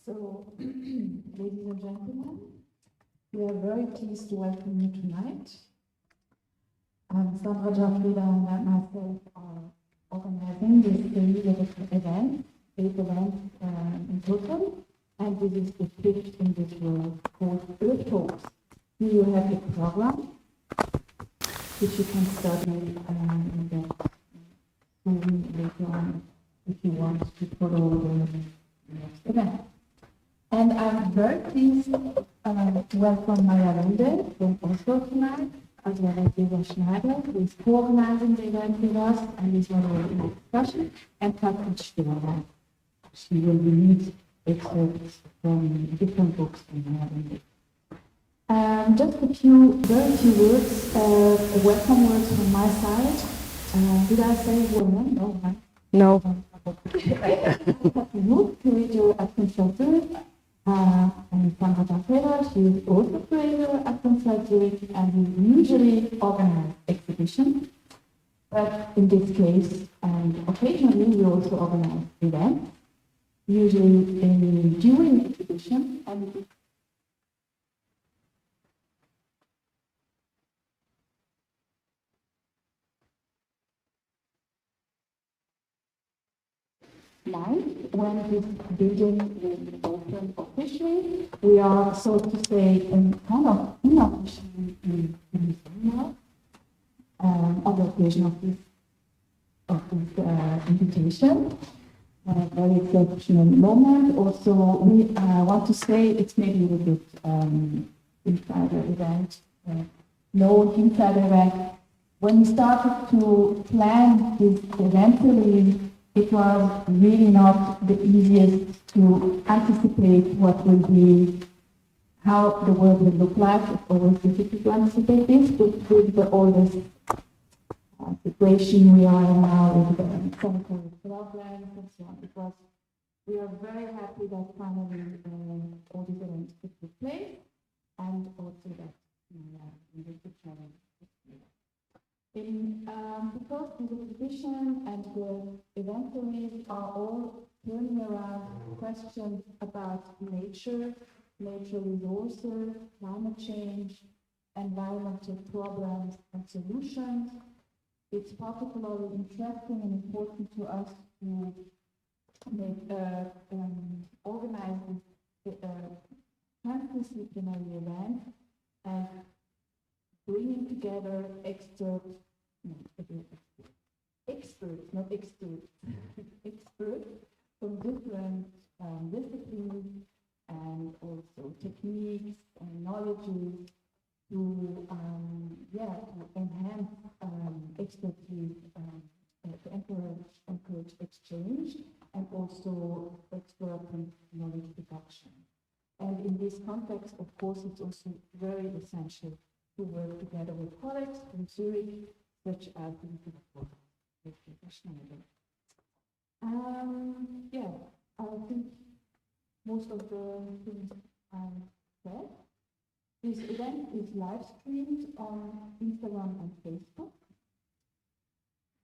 So, ladies and gentlemen, we are very pleased to welcome you tonight. Sandra Jafrida and myself are organizing this series of events, 8 events in total, and this is the fifth in this world called Earth Talks. Here you have the program, which you can study in the Zoom later on if you want to follow the next event. And I'm very pleased to welcome Maja Lunde from Oslo tonight, as well as Gesa Schneider, who is co-organizing the event with us and is moderating the discussion, and Patrick Furore. She will read excerpts from different books from Maja Lunde. Just a very few words, welcome words from my side. Did I say woman? No, right? No. To read your Ersten Zurich, and Sandra Jafrida, she is also curator at Zurich, and we usually organize exhibitions. But in this case, and occasionally, we also organize events, usually during exhibition, and now, when this building will open officially, we are, so to say, kind of unofficially in summer, on the occasion of this invitation. A very exceptional moment. Also, we want to say it's maybe a little bit insider event, known insider event. When we started to plan this event series, it was really not the easiest to anticipate what will be, how the world will look like. It's always difficult to anticipate this, but with all this situation we are in now with the sanitary problems and so on, because we are very happy that finally all these events could take place, and also that we will be traveling. Because the exhibition and the event series are all turning around questions about nature, natural resources, climate change, environmental problems and solutions, it's particularly interesting and important to us to organize this transdisciplinary event and bringing together experts, experts from different disciplines and also techniques and knowledges to enhance expertise, to encourage exchange and also expert and knowledge production. And in this context, of course, it's also very essential to work together with colleagues from Zurich, such as the Literaturhaus with Gesa Schneider. I think most of the things I said. This event is live streamed on Instagram and Facebook,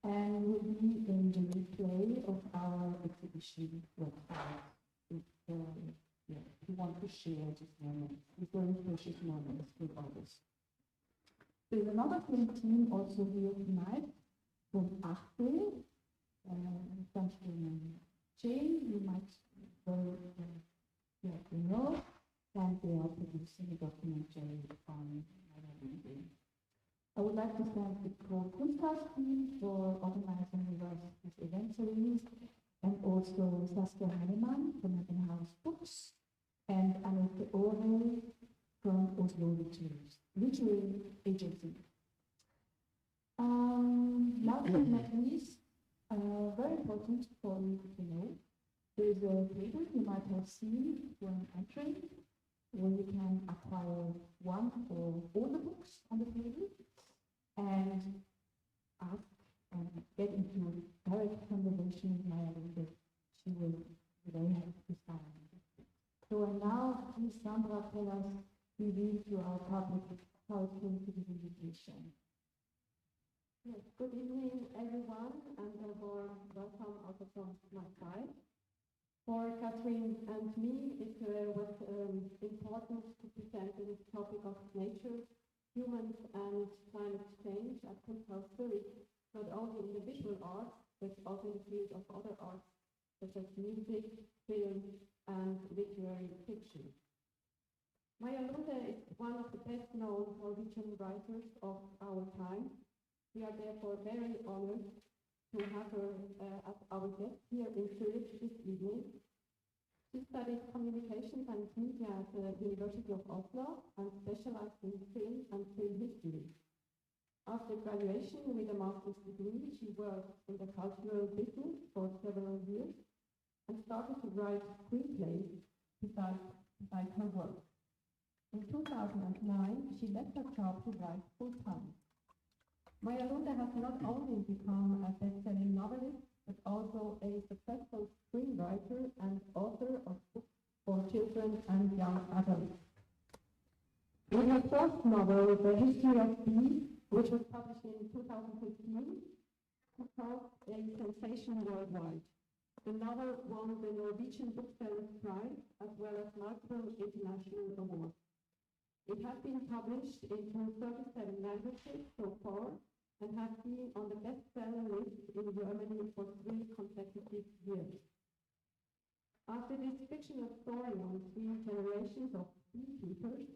and will be in the replay of our exhibition website. If you want to share this moment, these very precious moments with others. There's another film team also here tonight from Arte, something chain you might know, and they are producing a documentary on Maja Lunde. I would like to thank the Kunsthaus team for organizing with us this event series, and also Saskia Heinemann from in-house books, and Annette Orwell from Oslo Literary Agency. Last but not least, very important for you to know, there is a table you might have seen when entering, where you can acquire one or all the books on the table and ask and get into direct conversation with Maja Lunde. She will be very happy to start. So now, please, Sandra, tell us, reveal to our public how it came to this invitation. Yes, good evening, everyone, and a warm welcome also from my side. For Catherine and me, it was important to present this topic of nature, humans, and climate change at Kunsthaus Zürich, not only in the visual arts, but also in the field of other arts, such as music, film, and literary fiction. Maja Lunde is one of the best-known Norwegian writers of our time. We are therefore very honored to have her as our guest here in Zurich this evening. She studied communications and media at the University of Oslo and specialized in film and film history. After graduation with a master's degree, she worked in the cultural business for several years and started to write screenplays beside her work. In 2009, she left her job to write full-time. Maja Lunde has not only become a best-selling novelist, but also a successful screenwriter and author of books for children and young adults. In her first novel, The History of Bees, which was published in 2015, she caused a sensation worldwide. The novel won the Norwegian Booksellers Prize as well as multiple international awards. It has been published into 37 languages so far and has been on the bestseller list in Germany for 3 consecutive years. After this fictional story on 3 generations of beekeepers,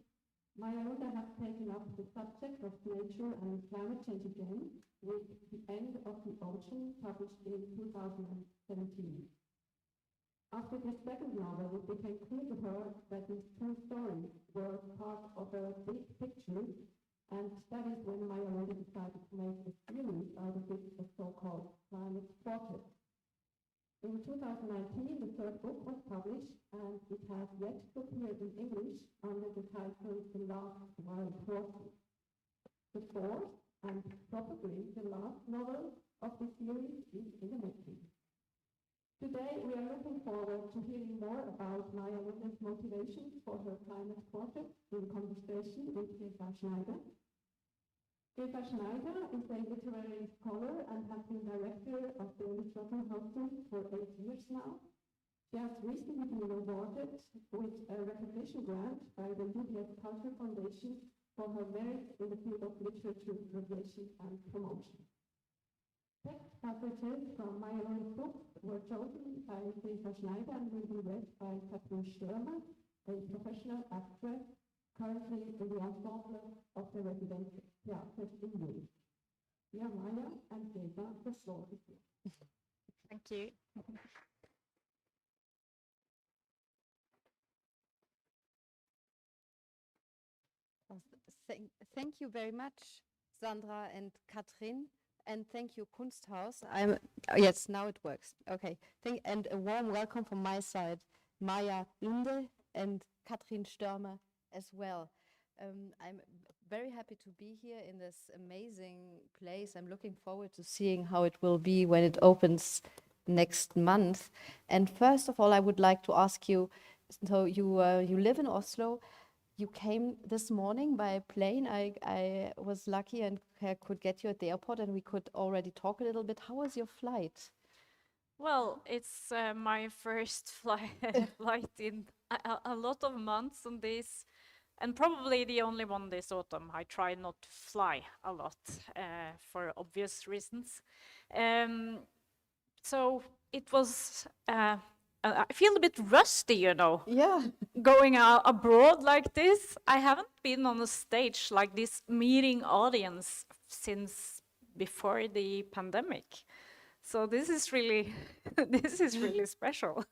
Maja Lunde has taken up the subject of nature and climate change again with The End of the Ocean, published in 2017. After this second novel, it became clear to her that these 2 stories were part of a big picture, and that is when Maja Lunde decided to make a series out of it, the so-called Klima-Quartett. In 2019, the 3rd book was published, and it has yet to appear in English under the title The Last Wild Horses. The 4th, and probably the last novel of the series, is in the making. Today, we are looking forward to hearing more about Maja Lunde's motivations for her Klima-Quartett in conversation with Gesa Schneider. Gesa Schneider is a literary scholar and has been director of the Literaturhaus Zürich for 8 years now. She has recently been awarded with a recognition grant by the UBS Culture Foundation for her merit in the field of literature translation and promotion. Text passages from Maja Lunde's books were chosen by Gesa Schneider and will be read by Katrin Stürmer, a professional actress currently in the ensemble of the resident theater in Munich. Yeah, Maja and Gesa, the floor is yours. Thank you. Thank you very much, Sandra and Katrin. And thank you, Kunsthaus. Yes, now it works. Okay. And a warm welcome from my side, Maja Lunde and Katrin Stürmer as well. I'm very happy to be here in this amazing place. I'm looking forward to seeing how it will be when it opens next month. And first of all, I would like to ask you, so you live in Oslo. You came this morning by plane. I was lucky and could get you at the airport, and we could already talk a little bit. How was your flight? Well, it's my first flight in a lot of months on this, and probably the only one this autumn. I try not to fly a lot for obvious reasons. So it was, I feel a bit rusty, you know. Yeah. Going out abroad like this. I haven't been on a stage like this meeting audience since before the pandemic. So this is really, this is really special.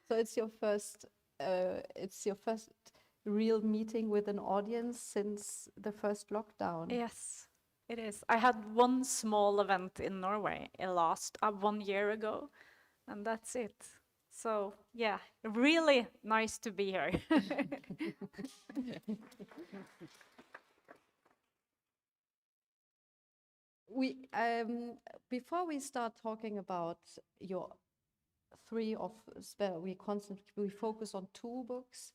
So it's your first real meeting with an audience since the first lockdown. Yes, it is. I had one small event in Norway last 1 year ago, and that's it. So yeah, really nice to be here. Before we start talking about your we focus on 2 books.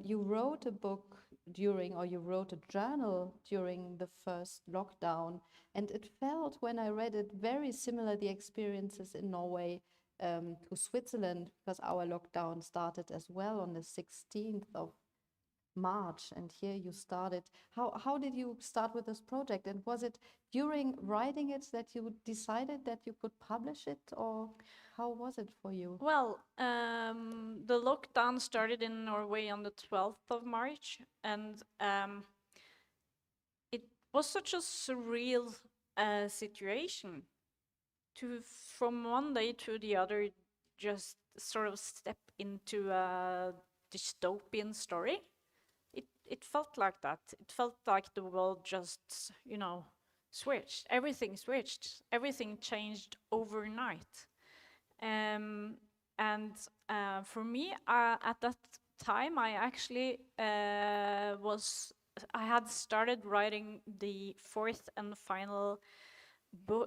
You wrote a book you wrote a journal during the first lockdown, and it felt, when I read it, very similar the experiences in Norway to Switzerland because our lockdown started as well on the 16th of March, and here you started. How did you start with this project, and was it during writing it that you decided that you could publish it, or how was it for you? Well, the lockdown started in Norway on the 12th of March, and it was such a surreal situation to, from one day to the other, just sort of step into a dystopian story. It felt like that. It felt like the world just, you know, switched. Everything switched. Everything changed overnight. And for me, at that time, I actually I had started writing the fourth and final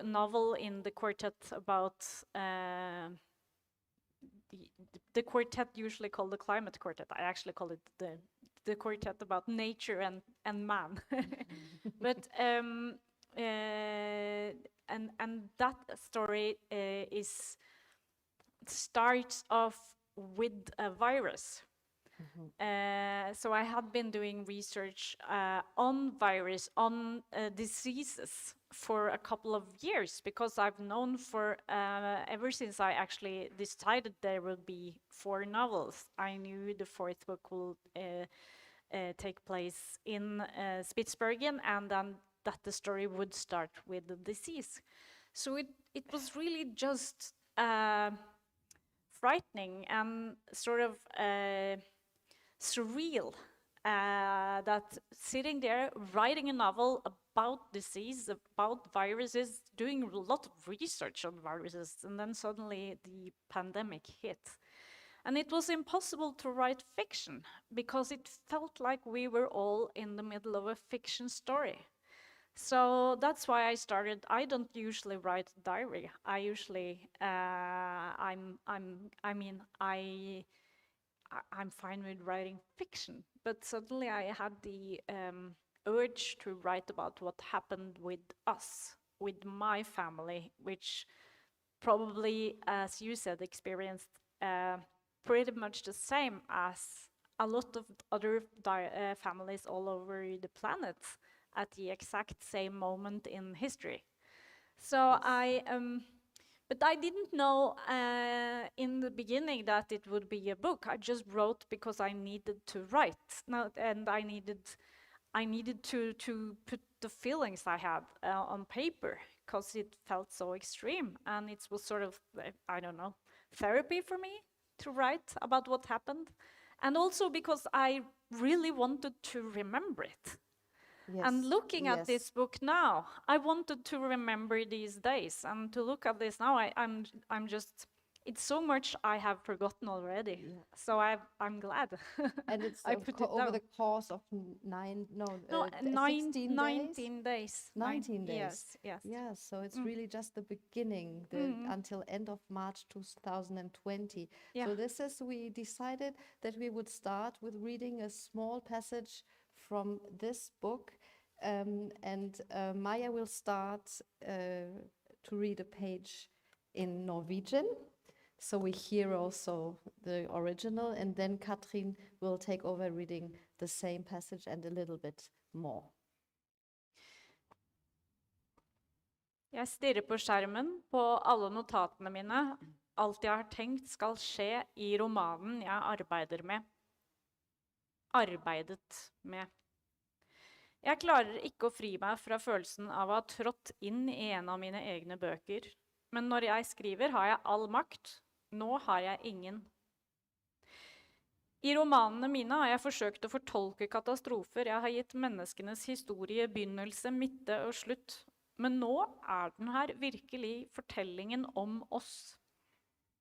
novel in the quartet about the quartet usually called the Klima-Quartett. I actually call it the quartet about nature and man. But and that story starts off with a virus. So I had been doing research on virus, on diseases for a couple of years, because I've known for ever since I actually decided there would be 4 novels. I knew the 4th book will take place in Spitsbergen, and then that the story would start with the disease. So it was really just frightening and sort of surreal that sitting there writing a novel about disease, about viruses, doing a lot of research on viruses, and then suddenly the pandemic hit. And it was impossible to write fiction because it felt like we were all in the middle of a fiction story. So that's why I started. I don't usually write diary. I usually, I'm fine with writing fiction, but suddenly I had the urge to write about what happened with us, with my family, which probably, as you said, experienced pretty much the same as a lot of other families all over the planet at the exact same moment in history. So but I didn't know in the beginning that it would be a book. I just wrote because I needed to write, and I needed to put the feelings I had on paper because it felt so extreme, and it was sort of, I don't know, therapy for me to write about what happened, and also because I really wanted to remember it. Yes. And looking at this book now, I wanted to remember these days, and to look at this now, I'm just, it's so much I have forgotten already. Yeah. So I'm glad. And it's I put it over down. the course of 16 19 days. 19 days. Yes, yes. Yeah, so it's really just the beginning, until end of March 2020. Yeah. So we decided that we would start with reading a small passage from this book, and Maja will start to read a page in Norwegian, so we hear also the original, and then Katrin will take over reading the same passage and a little bit more. Jeg stirrer på skjermen på alle notatene mine, alt jeg har tenkt skal skje i romanen jeg arbeider med. Arbeidet med. Jeg klarer ikke å fri meg fra følelsen av å ha trådt inn i en av mine egne bøker, men når jeg skriver har jeg all makt. Nå har jeg ingen. I romanene mine har jeg forsøkt å fortolke katastrofer. Jeg har gitt menneskenes historie begynnelse, midte og slutt. Men nå er den her virkelig fortellingen om oss.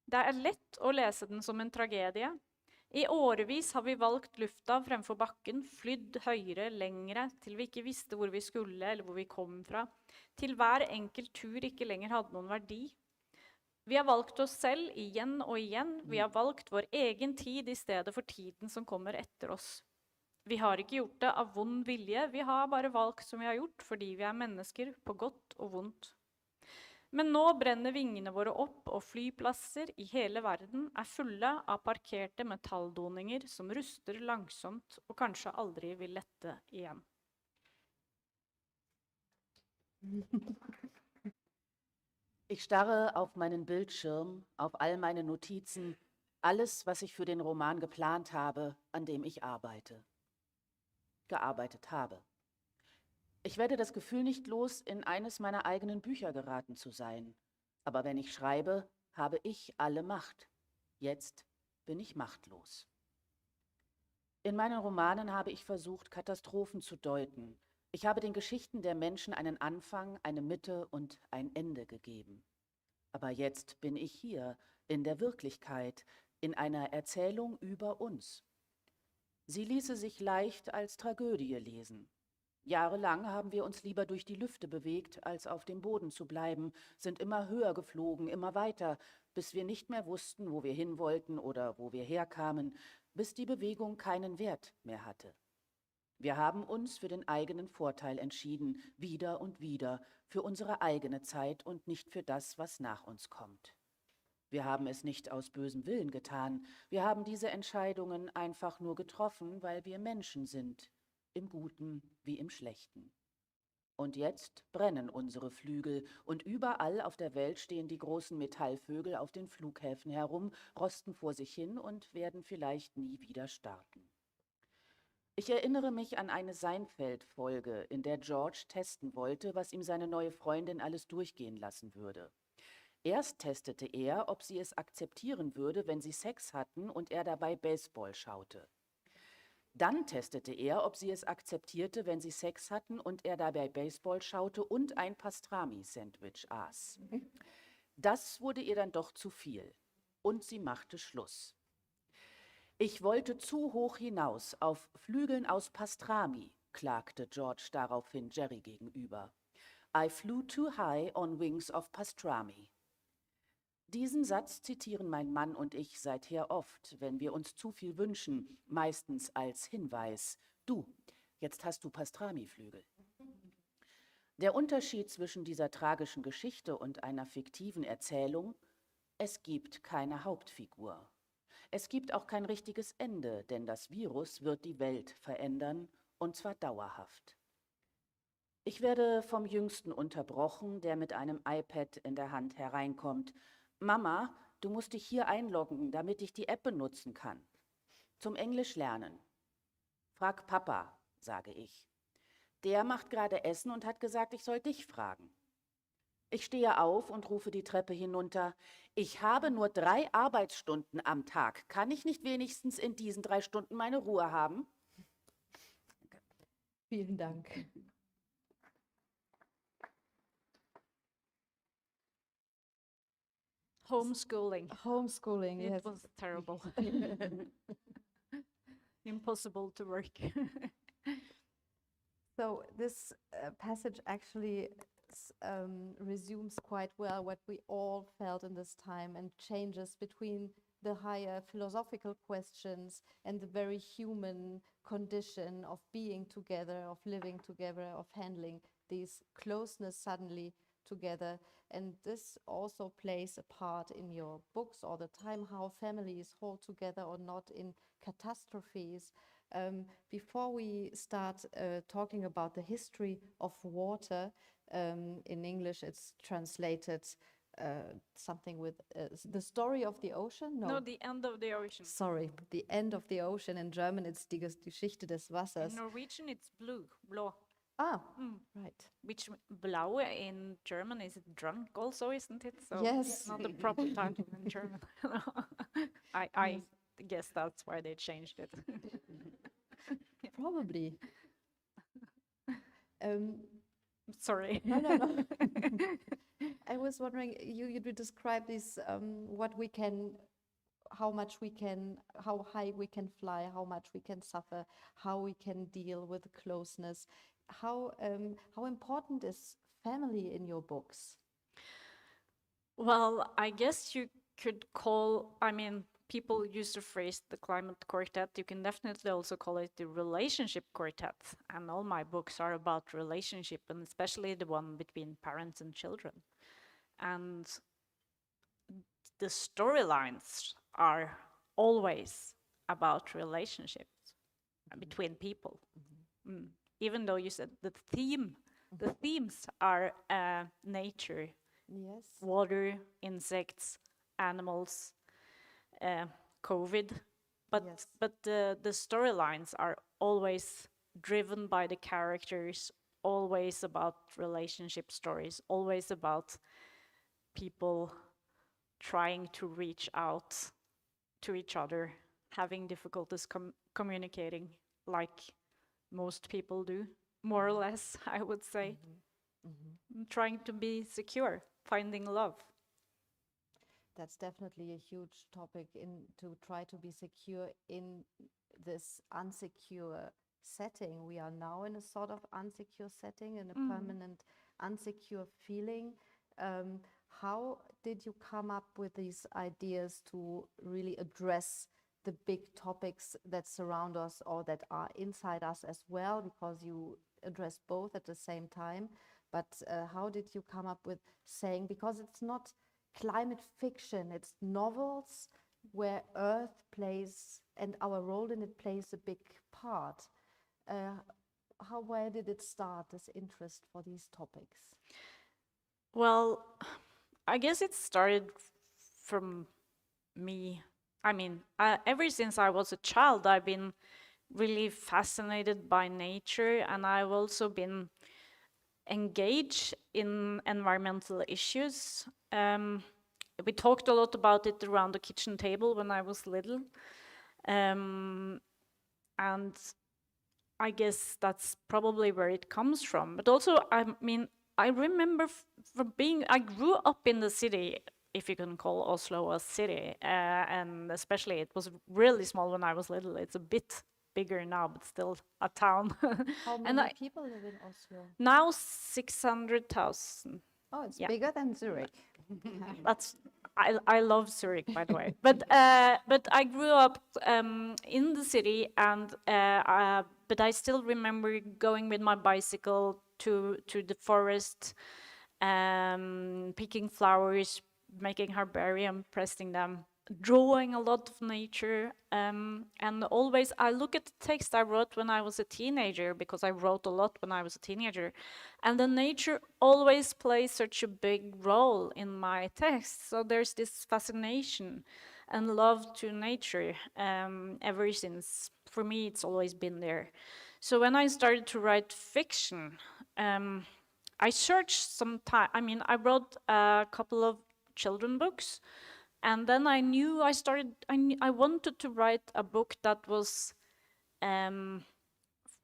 Det er lett å lese den som en tragedie. I årevis har vi valgt lufta fremfor bakken, flydd høyere, lengre, til vi ikke visste hvor vi skulle eller hvor vi kom fra, til hver enkelt tur ikke lenger hadde noen verdi. Vi har valgt oss selv igjen og igjen, vi har valgt vår egen tid i stedet for tiden som kommer etter oss. Vi har ikke gjort det av vond vilje, vi har bare valgt som vi har gjort fordi vi er mennesker på godt og vondt. Men nå brenner vingene våre opp, og flyplasser i hele verden fulle av parkerte metalldoninger som ruster langsomt og kanskje aldri vil lette igjen. Ich starre auf meinen Bildschirm, auf all meine Notizen, alles, was ich für den Roman geplant habe, an dem ich gearbeitet habe. Ich werde das Gefühl nicht los, in eines meiner eigenen Bücher geraten zu sein. Aber wenn ich schreibe, habe ich alle Macht. Jetzt bin ich machtlos. In meinen Romanen habe ich versucht, Katastrophen zu deuten. Ich habe den Geschichten der Menschen einen Anfang, eine Mitte und ein Ende gegeben. Aber jetzt bin ich hier, in der Wirklichkeit, in einer Erzählung über uns. Sie ließe sich leicht als Tragödie lesen. Jahrelang haben wir uns lieber durch die Lüfte bewegt, als auf dem Boden zu bleiben, sind immer höher geflogen, immer weiter, bis wir nicht mehr wussten, wo wir hin wollten oder wo wir herkamen, bis die Bewegung keinen Wert mehr hatte. Wir haben uns für den eigenen Vorteil entschieden, wieder und wieder, für unsere eigene Zeit und nicht für das, was nach uns kommt. Wir haben es nicht aus bösem Willen getan, wir haben diese Entscheidungen einfach nur getroffen, weil wir Menschen sind, im Guten wie im Schlechten. Und jetzt brennen unsere Flügel und überall auf der Welt stehen die großen Metallvögel auf den Flughäfen herum, rosten vor sich hin und werden vielleicht nie wieder starten. Ich erinnere mich an eine Seinfeld-Folge, in der George testen wollte, was ihm seine neue Freundin alles durchgehen lassen würde. Erst testete er, ob sie es akzeptieren würde, wenn sie Sex hatten und er dabei Baseball schaute. Dann testete er, ob sie es akzeptierte, wenn sie Sex hatten und er dabei Baseball schaute und ein Pastrami-Sandwich aß. Das wurde ihr dann doch zu viel und sie machte Schluss. Ich wollte zu hoch hinaus, auf Flügeln aus Pastrami, klagte George daraufhin Jerry gegenüber. I flew too high on wings of pastrami. Diesen Satz zitieren mein Mann und ich seither oft, wenn wir uns zu viel wünschen, meistens als Hinweis. Du, jetzt hast du Pastrami-Flügel. Der Unterschied zwischen dieser tragischen Geschichte und einer fiktiven Erzählung: Es gibt keine Hauptfigur. Es gibt auch kein richtiges Ende, denn das Virus wird die Welt verändern, und zwar dauerhaft. Ich werde vom Jüngsten unterbrochen, der mit einem iPad in der Hand hereinkommt. Mama, du musst dich hier einloggen, damit ich die App benutzen kann. Zum Englisch lernen. Frag Papa, sage ich. Der macht gerade Essen und hat gesagt, ich soll dich fragen. Ich stehe auf und rufe die Treppe hinunter. Ich habe nur 3 Arbeitsstunden am Tag. Kann ich nicht wenigstens in diesen 3 Stunden meine Ruhe haben? Vielen Dank. Homeschooling. Homeschooling, It yes. was terrible. Impossible to work. So this passage actually resumes quite well what we all felt in this time and changes between the higher philosophical questions and the very human condition of being together, of living together, of handling these closeness suddenly together. And this also plays a part in your books all the time, how families hold together or not in catastrophes. Before we start talking about the history of water, in English it's translated something with the story of the ocean? No, the end of the ocean. Sorry, the end of the ocean. In German it's die Geschichte des Wassers. In Norwegian it's blå. Ah, right. Which blau in German is drunk also, isn't it? So Yes. it's not the proper title in German. I guess that's why they changed it. Probably. Sorry. No. I was wondering, you describe this, what we can, how much we can, how high we can fly, how much we can suffer, how we can deal with closeness. How important is family in your books? Well, I guess you could call, people use the phrase the Klima-Quartett. You can definitely also call it the relationship quartet. And all my books are about relationship, and especially the one between parents and children. and the storylines are always about relationships between people. Even though you said the themes are nature, Yes. water, insects, animals, COVID, but Yes. the storylines are always driven by the characters, always about relationship stories, always about people trying to reach out to each other, having difficulties communicating, like most people do, more or less, I would say. Trying to be secure, finding love. That's definitely a huge topic to try to be secure in this unsecure setting. We are now in a sort of unsecure setting, in a permanent unsecure feeling. How did you come up with these ideas to really address the big topics that surround us or that are inside us as well? Because you address both at the same time. But how did you come up with saying, because it's not climate fiction, it's novels where Earth plays and our role in it plays a big part. Where did it start, this interest for these topics? Well, I guess it started from me. I mean, ever since I was a child, I've been really fascinated by nature, and I've also been engaged in environmental issues. We talked a lot about it around the kitchen table when I was little. And I guess that's probably where it comes from. But also, I mean, I remember I grew up in the city, if you can call Oslo a city, and especially it was really small when I was little. It's a bit bigger now, but still a town. How many people live in Oslo? Now 600,000. Oh, it's bigger than Zurich. I love Zurich, by the way. But I grew up in the city, and but I still remember going with my bicycle to the forest, picking flowers, making herbarium, pressing them, drawing a lot of nature, and always I look at the text I wrote when I was a teenager, because I wrote a lot when I was a teenager, and the nature always plays such a big role in my text. So there's this fascination and love to nature ever since. For me, it's always been there. So when I started to write fiction, I searched some time. I mean, I wrote a couple of children books. And then I knew I wanted to write a book that was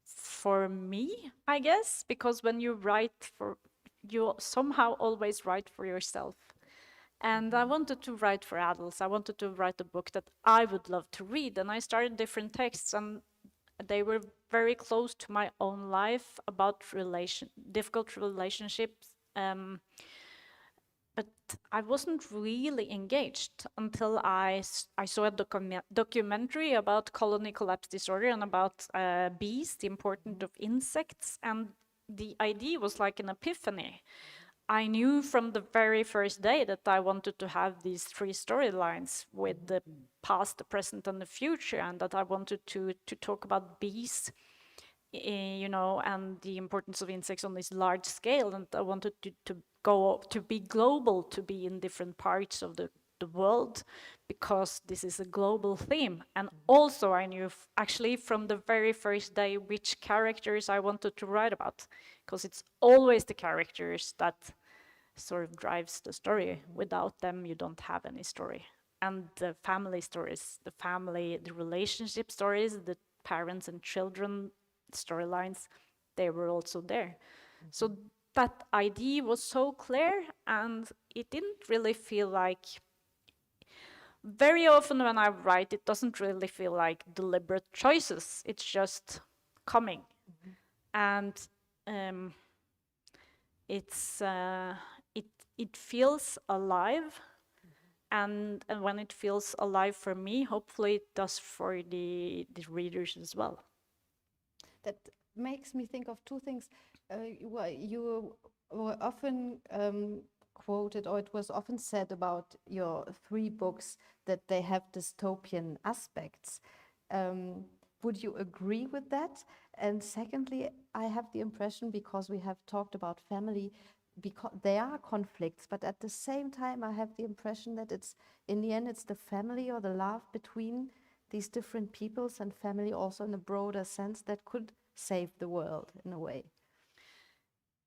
for me, I guess, because when you write you somehow always write for yourself. And I wanted to write for adults. I wanted to write a book that I would love to read. And I started different texts, and they were very close to my own life, about difficult relationships. But I wasn't really engaged until I saw a documentary about colony collapse disorder and about bees, the importance of insects, and the idea was like an epiphany. I knew from the very first day that I wanted to have these three storylines with the past, the present, and the future, and that I wanted to talk about bees, you know, and the importance of insects on this large scale, and I wanted to be global, to be in different parts of the world, because this is a global theme. And also I knew actually from the very first day which characters I wanted to write about, because it's always the characters that sort of drives the story. Without them you don't have any story. And the family stories, the relationship stories, the parents and children storylines, they were also there. So that idea was so clear, and it didn't really feel like, very often when I write, it doesn't really feel like deliberate choices. It's just coming. And it feels alive. And when it feels alive for me, hopefully it does for the readers as well. That makes me think of two things. You were often quoted, or it was often said about your 3 books that they have dystopian aspects. Would you agree with that? And secondly, I have the impression, because we have talked about family, because there are conflicts, but at the same time, I have the impression that it's, in the end, it's the family or the love between these different peoples, and family also in a broader sense, that could save the world in a way.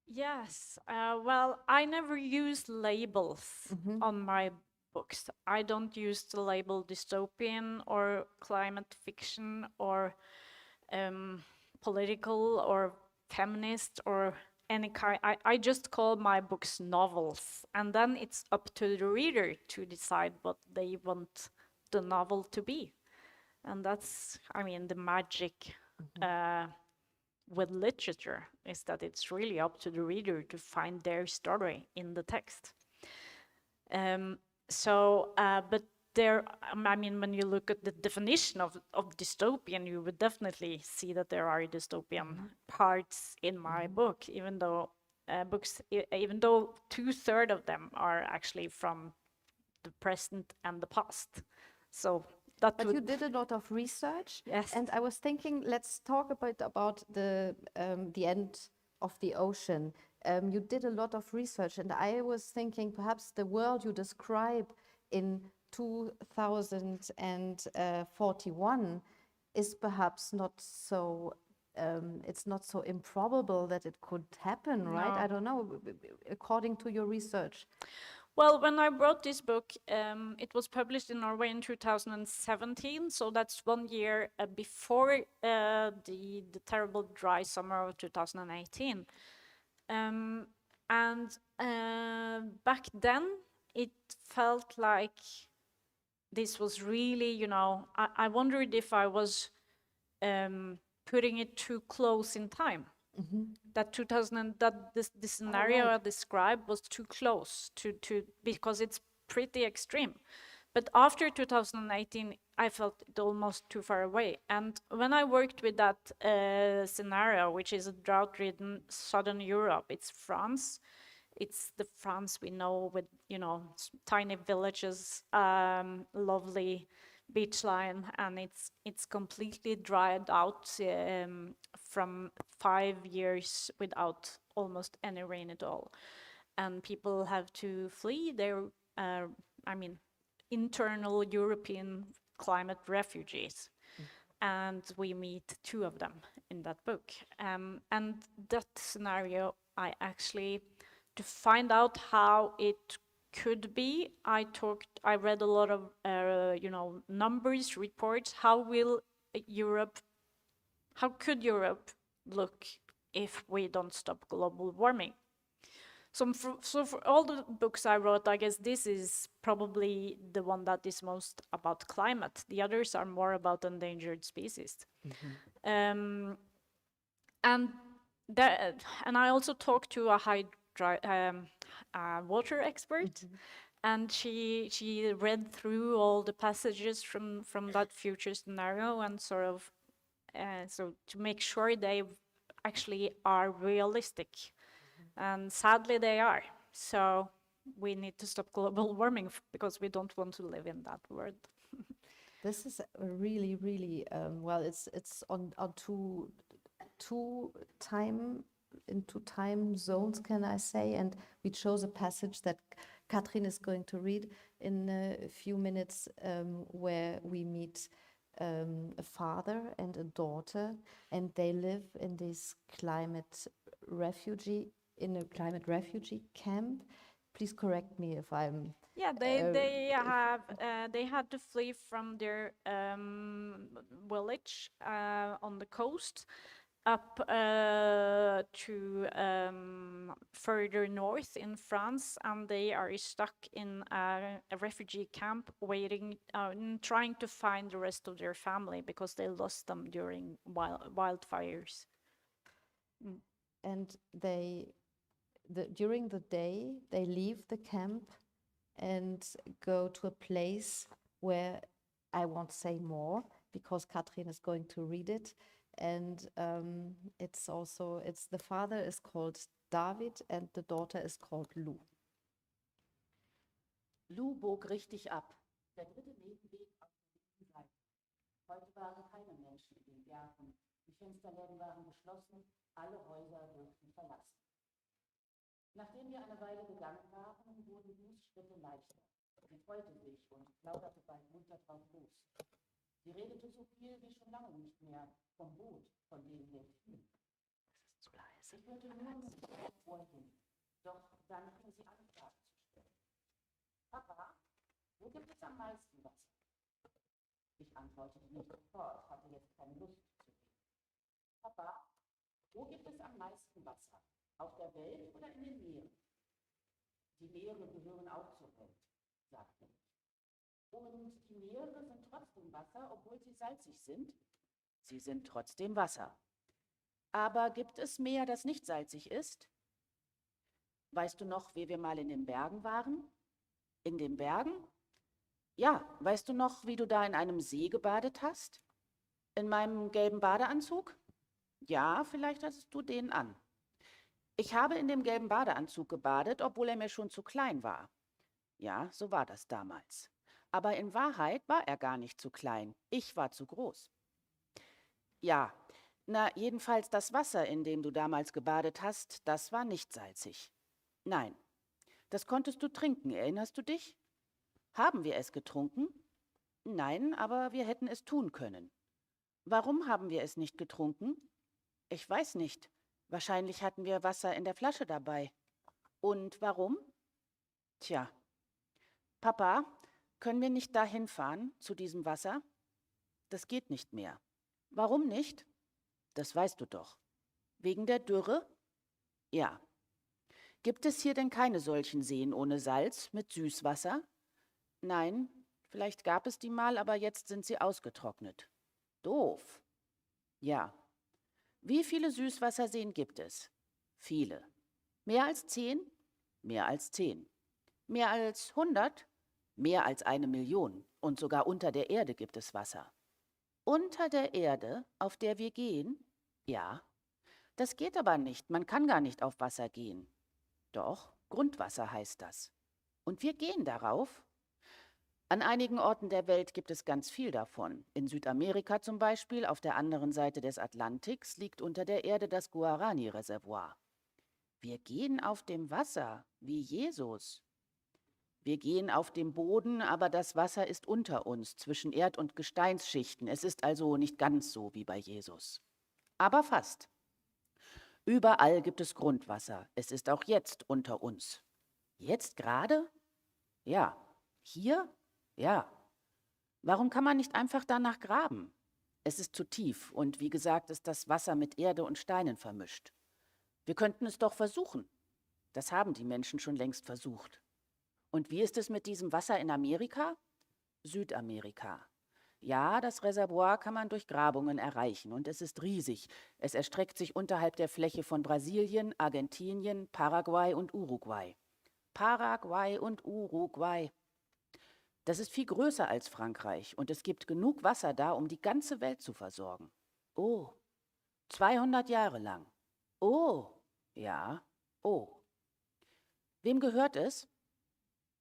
Yes, well, I never use labels on my books. I don't use the label dystopian or climate fiction or political or feminist or any kind. I just call my books novels, and then it's up to the reader to decide what they want the novel to be. And that's, I mean, the magic with literature is that it's really up to the reader to find their story in the text. But there, I mean, when you look at the definition of dystopian, you would definitely see that there are dystopian parts in my book, even though even though 2/3 of them are actually from the present and the past. So that But you did a lot of research. Yes. And I was thinking, let's talk a bit about the end of the ocean. You did a lot of research, and I was thinking perhaps the world you describe in 2041 is perhaps not so, it's not so improbable that it could happen, right? No. I don't know, according to your research. Well, when I wrote this book, it was published in Norway in 2017, so that's 1 year before the terrible dry summer of 2018. Back then, it felt like this was really, you know, I wondered if I was putting it too close in time. That 2000, that this scenario I described was too close to because it's pretty extreme. But after 2018, I felt it almost too far away. And when I worked with that scenario, which is a drought-ridden southern Europe, it's France. It's the France we know with, you know, tiny villages, lovely beach line, and it's completely dried out from 5 years without almost any rain at all. And people have to flee their, I mean, internal European climate refugees. And we meet 2 of them in that book. And that scenario, I actually, to find out how it could be, I read a lot of, you know, numbers, reports. How could Europe look if we don't stop global warming? So for all the books I wrote, I guess this is probably the one that is most about climate. The others are more about endangered species. And I also talked to a water expert, and she read through all the passages from that future scenario, and sort of so to make sure they actually are realistic. And sadly they are. So we need to stop global warming because we don't want to live in that world. This is a really, really, well, it's on two time zones, can I say, and we chose a passage that Katrin is going to read in a few minutes, where we meet a father and a daughter, and they live in this climate refugee camp. Please correct me if I'm... Yeah, they had to flee from their village on the coast up to further north in France, and they are stuck in a refugee camp, waiting, trying to find the rest of their family because they lost them during wildfires. And during the day, they leave the camp and go to a place where I won't say more because Katrin is going to read it. And the father is called David and the daughter is called Lou. Lou bog richtig ab. Der dritte Nebenweg auf der linken Seite. Heute waren keine Menschen in den Gärten. Die Fensterläden waren geschlossen, alle Häuser wirkten verlassen. Nachdem wir eine Weile gegangen waren, wurden Lous Schritte leichter. Sie freute sich und plauderte bald munter drauf los. Sie redete so viel wie schon lange nicht mehr vom Boot, von dem wir fielen. Das ist zu leise. Ich hörte nur mit vorhin. Doch dann fing sie an, Fragen zu stellen. Papa, wo gibt es am meisten Wasser? Ich antwortete nicht sofort, hatte jetzt keine Lust zu reden. Papa, wo gibt es am meisten Wasser? Auf der Welt oder in den Meeren? Die Meere gehören auch zur Welt, sagte ich. Und die Meere sind trotzdem Wasser, obwohl sie salzig sind? Sie sind trotzdem Wasser. Aber gibt es Meer, das nicht salzig ist? Weißt du noch, wie wir mal in den Bergen waren? In den Bergen? Ja, weißt du noch, wie du da in einem See gebadet hast? In meinem gelben Badeanzug? Ja, vielleicht hattest du den an. Ich habe in dem gelben Badeanzug gebadet, obwohl er mir schon zu klein war. Ja, so war das damals. Aber in Wahrheit war er gar nicht zu klein. Ich war zu groß. Ja, na, jedenfalls das Wasser, in dem du damals gebadet hast, das war nicht salzig. Nein, das konntest du trinken, erinnerst du dich? Haben wir es getrunken? Nein, aber wir hätten es tun können. Warum haben wir es nicht getrunken? Ich weiß nicht. Wahrscheinlich hatten wir Wasser in der Flasche dabei. Und warum? Tja, Papa, können wir nicht dahin fahren, zu diesem Wasser? Das geht nicht mehr. Warum nicht? Das weißt du doch. Wegen der Dürre? Ja. Gibt es hier denn keine solchen Seen ohne Salz, mit Süßwasser? Nein, vielleicht gab es die mal, aber jetzt sind sie ausgetrocknet. Doof. Ja. Wie viele Süßwasserseen gibt es? Viele. Mehr als 10? Mehr als 10. Mehr als 100? Mehr als 1.000.000. Und sogar unter der Erde gibt es Wasser. Unter der Erde, auf der wir gehen? Ja. Das geht aber nicht. Man kann gar nicht auf Wasser gehen. Doch, Grundwasser heißt das. Und wir gehen darauf? An einigen Orten der Welt gibt es ganz viel davon. In Südamerika zum Beispiel, auf der anderen Seite des Atlantiks, liegt unter der Erde das Guarani-Reservoir. Wir gehen auf dem Wasser, wie Jesus. Wir gehen auf dem Boden, aber das Wasser ist unter uns, zwischen Erd- und Gesteinsschichten. Es ist also nicht ganz so wie bei Jesus. Aber fast. Überall gibt es Grundwasser. Es ist auch jetzt unter uns. Jetzt gerade? Ja. Hier? Ja. Warum kann man nicht einfach danach graben? Es ist zu tief und wie gesagt ist das Wasser mit Erde und Steinen vermischt. Wir könnten es doch versuchen. Das haben die Menschen schon längst versucht. Und wie ist es mit diesem Wasser in Amerika? Südamerika. Ja, das Reservoir kann man durch Grabungen erreichen und es ist riesig. Es erstreckt sich unterhalb der Fläche von Brasilien, Argentinien, Paraguay und Uruguay. Paraguay und Uruguay. Das ist viel größer als Frankreich und es gibt genug Wasser da, um die ganze Welt zu versorgen. Oh, 200 Jahre lang. Oh, ja, oh. Wem gehört es?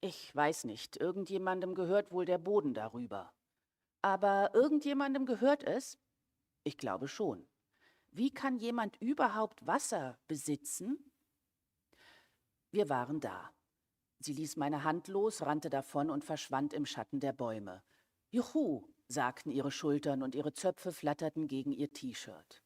Ich weiß nicht, irgendjemandem gehört wohl der Boden darüber. Aber irgendjemandem gehört es? Ich glaube schon. Wie kann jemand überhaupt Wasser besitzen? Wir waren da. Sie ließ meine Hand los, rannte davon und verschwand im Schatten der Bäume. Juhu, sagten ihre Schultern und ihre Zöpfe flatterten gegen ihr T-Shirt.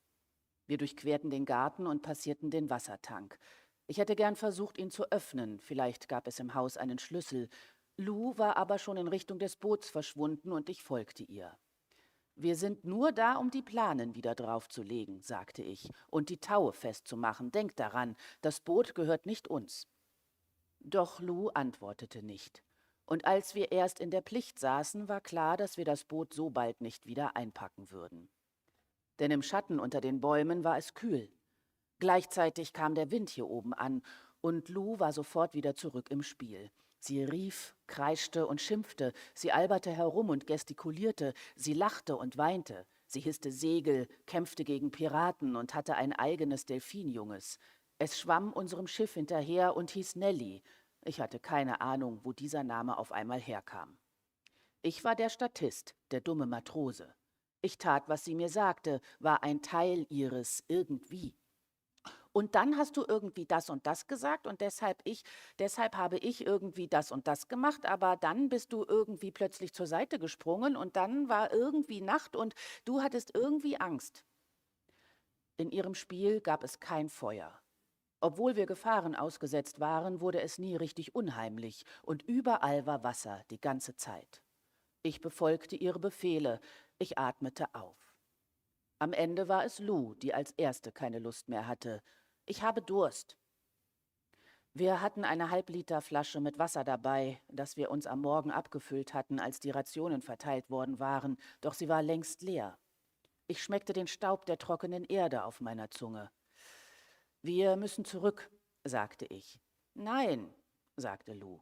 Wir durchquerten den Garten und passierten den Wassertank. Ich hätte gern versucht, ihn zu öffnen. Vielleicht gab es im Haus einen Schlüssel. Lou war aber schon in Richtung des Boots verschwunden und ich folgte ihr. Wir sind nur da, um die Planen wieder draufzulegen, sagte ich, und die Taue festzumachen. Denk daran, das Boot gehört nicht uns. Doch Lou antwortete nicht. Und als wir erst in der Pflicht saßen, war klar, dass wir das Boot so bald nicht wieder einpacken würden. Denn im Schatten unter den Bäumen war es kühl. Gleichzeitig kam der Wind hier oben an und Lou war sofort wieder zurück im Spiel. Sie rief, kreischte und schimpfte, sie alberte herum und gestikulierte, sie lachte und weinte, sie hisste Segel, kämpfte gegen Piraten und hatte ein eigenes Delfinjunges. Es schwamm unserem Schiff hinterher und hieß Nelly. Ich hatte keine Ahnung, wo dieser Name auf einmal herkam. Ich war der Statist, der dumme Matrose. Ich tat, was sie mir sagte, war ein Teil ihres irgendwie. Und dann hast du irgendwie das und das gesagt und deshalb habe ich irgendwie das und das gemacht, aber dann bist du irgendwie plötzlich zur Seite gesprungen und dann war irgendwie Nacht und du hattest irgendwie Angst. In ihrem Spiel gab es kein Feuer. Obwohl wir Gefahren ausgesetzt waren, wurde es nie richtig unheimlich und überall war Wasser die ganze Zeit. Ich befolgte ihre Befehle, ich atmete auf. Am Ende war es Lou, die als erste keine Lust mehr hatte. Ich habe Durst. Wir hatten eine Halbliterflasche mit Wasser dabei, das wir uns am Morgen abgefüllt hatten, als die Rationen verteilt worden waren, doch sie war längst leer. Ich schmeckte den Staub der trockenen Erde auf meiner Zunge. Wir müssen zurück, sagte ich. Nein, sagte Lou.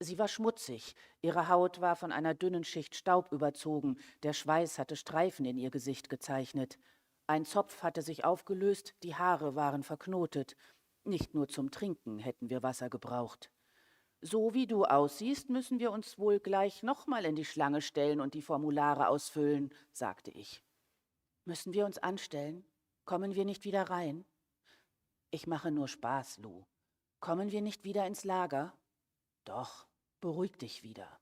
Sie war schmutzig, ihre Haut war von einer dünnen Schicht Staub überzogen, der Schweiß hatte Streifen in ihr Gesicht gezeichnet. Ein Zopf hatte sich aufgelöst, die Haare waren verknotet. Nicht nur zum Trinken hätten wir Wasser gebraucht. So wie du aussiehst, müssen wir uns wohl gleich nochmal in die Schlange stellen und die Formulare ausfüllen, sagte ich. Müssen wir uns anstellen? Kommen wir nicht wieder rein? Ich mache nur Spaß, Lou. Kommen wir nicht wieder ins Lager? Doch, beruhig dich wieder.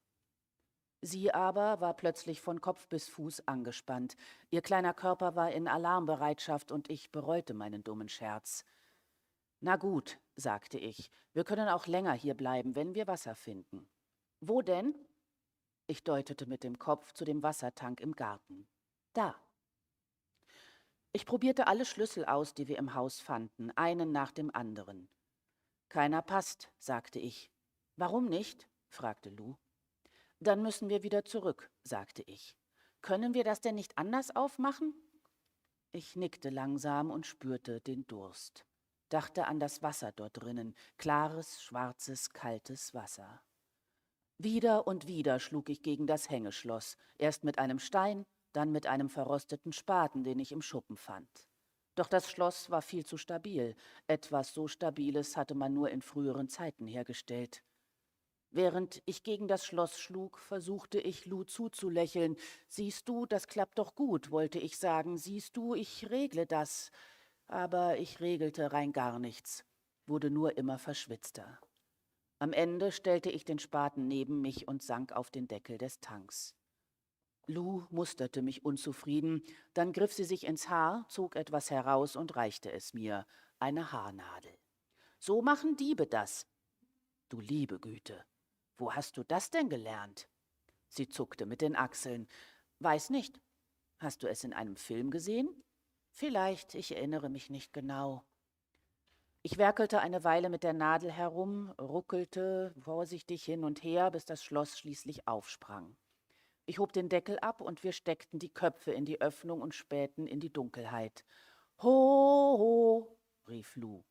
Sie aber war plötzlich von Kopf bis Fuß angespannt. Ihr kleiner Körper war in Alarmbereitschaft und ich bereute meinen dummen Scherz. Na gut, sagte ich, wir können auch länger hier bleiben, wenn wir Wasser finden. Wo denn? Ich deutete mit dem Kopf zu dem Wassertank im Garten. Da. Ich probierte alle Schlüssel aus, die wir im Haus fanden, einen nach dem anderen. Keiner passt, sagte ich. Warum nicht? Fragte Lou. Dann müssen wir wieder zurück, sagte ich. Können wir das denn nicht anders aufmachen? Ich nickte langsam und spürte den Durst. Dachte an das Wasser dort drinnen, klares, schwarzes, kaltes Wasser. Wieder und wieder schlug ich gegen das Hängeschloss, erst mit einem Stein, dann mit einem verrosteten Spaten, den ich im Schuppen fand. Doch das Schloss war viel zu stabil. Etwas so Stabiles hatte man nur in früheren Zeiten hergestellt. Während ich gegen das Schloss schlug, versuchte ich, Lou zuzulächeln. Siehst du, das klappt doch gut, wollte ich sagen. Siehst du, ich regle das. Aber ich regelte rein gar nichts, wurde nur immer verschwitzter. Am Ende stellte ich den Spaten neben mich und sank auf den Deckel des Tanks. Lou musterte mich unzufrieden, dann griff sie sich ins Haar, zog etwas heraus und reichte es mir, eine Haarnadel. So machen Diebe das. Du liebe Güte, wo hast du das denn gelernt? Sie zuckte mit den Achseln. Weiß nicht. Hast du es in einem Film gesehen? Vielleicht, ich erinnere mich nicht genau. Ich werkelte eine Weile mit der Nadel herum, ruckelte vorsichtig hin und her, bis das Schloss schließlich aufsprang. Ich hob den Deckel ab und wir steckten die Köpfe in die Öffnung und spähten in die Dunkelheit. »Ho, ho«, rief Lou.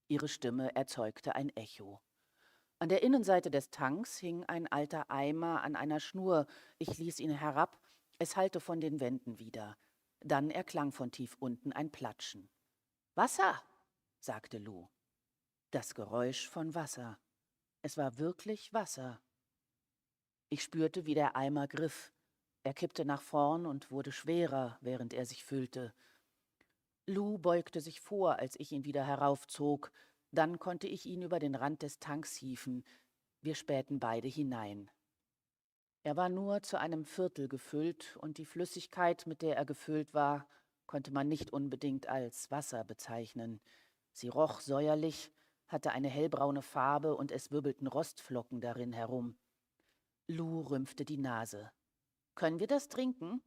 Ihre Stimme erzeugte ein Echo. An der Innenseite des Tanks hing ein alter Eimer an einer Schnur. Ich ließ ihn herab, es hallte von den Wänden wieder. Dann erklang von tief unten ein Platschen. »Wasser«, sagte Lou. Das Geräusch von Wasser. Es war wirklich Wasser. Ich spürte, wie der Eimer griff. Er kippte nach vorn und wurde schwerer, während er sich füllte. Lou beugte sich vor, als ich ihn wieder heraufzog. Dann konnte ich ihn über den Rand des Tanks hieven. Wir spähten beide hinein. Er war nur zu einem Viertel gefüllt und die Flüssigkeit, mit der er gefüllt war, konnte man nicht unbedingt als Wasser bezeichnen. Sie roch säuerlich, hatte eine hellbraune Farbe und es wirbelten Rostflocken darin herum. Lou rümpfte die Nase. »Können wir das trinken?«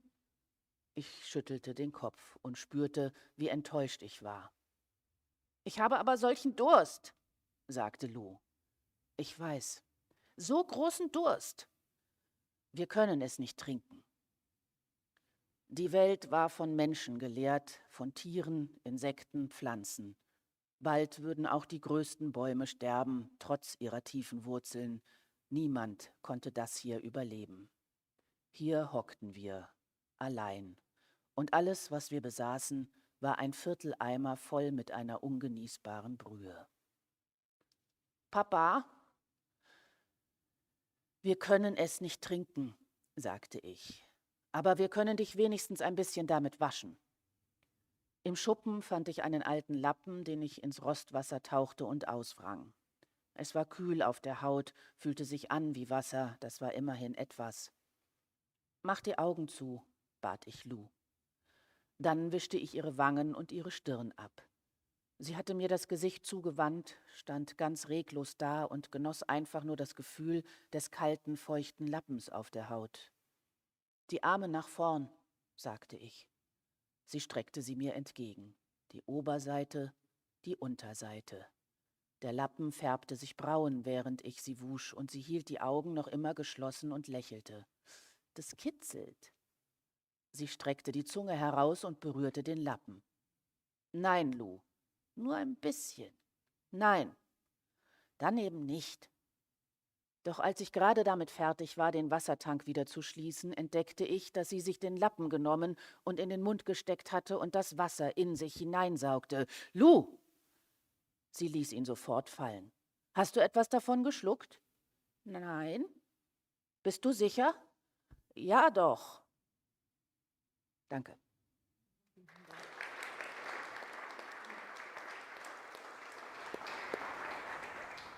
Ich schüttelte den Kopf und spürte, wie enttäuscht ich war. »Ich habe aber solchen Durst«, sagte Lou. »Ich weiß. So großen Durst. Wir können es nicht trinken.« Die Welt war von Menschen gelehrt, von Tieren, Insekten, Pflanzen. Bald würden auch die größten Bäume sterben, trotz ihrer tiefen Wurzeln. Niemand konnte das hier überleben. Hier hockten wir, allein. Und alles, was wir besaßen, war ein Vierteleimer voll mit einer ungenießbaren Brühe. Papa, wir können es nicht trinken, sagte ich, aber wir können dich wenigstens ein bisschen damit waschen. Im Schuppen fand ich einen alten Lappen, den ich ins Rostwasser tauchte und auswrang. Es war kühl auf der Haut, fühlte sich an wie Wasser, das war immerhin etwas. »Mach die Augen zu«, bat ich Lou. Dann wischte ich ihre Wangen und ihre Stirn ab. Sie hatte mir das Gesicht zugewandt, stand ganz reglos da und genoss einfach nur das Gefühl des kalten, feuchten Lappens auf der Haut. »Die Arme nach vorn«, sagte ich. Sie streckte sie mir entgegen. Die Oberseite, die Unterseite. Der Lappen färbte sich braun, während ich sie wusch, und sie hielt die Augen noch immer geschlossen und lächelte. »Das kitzelt.« Sie streckte die Zunge heraus und berührte den Lappen. »Nein, Lou, nur ein bisschen. Nein, dann eben nicht.« Doch als ich gerade damit fertig war, den Wassertank wieder zu schließen, entdeckte ich, dass sie sich den Lappen genommen und in den Mund gesteckt hatte und das Wasser in sich hineinsaugte. »Lou!« Sie ließ ihn sofort fallen. »Hast du etwas davon geschluckt?« »Nein.« »Bist du sicher?« »Ja, doch.« Danke.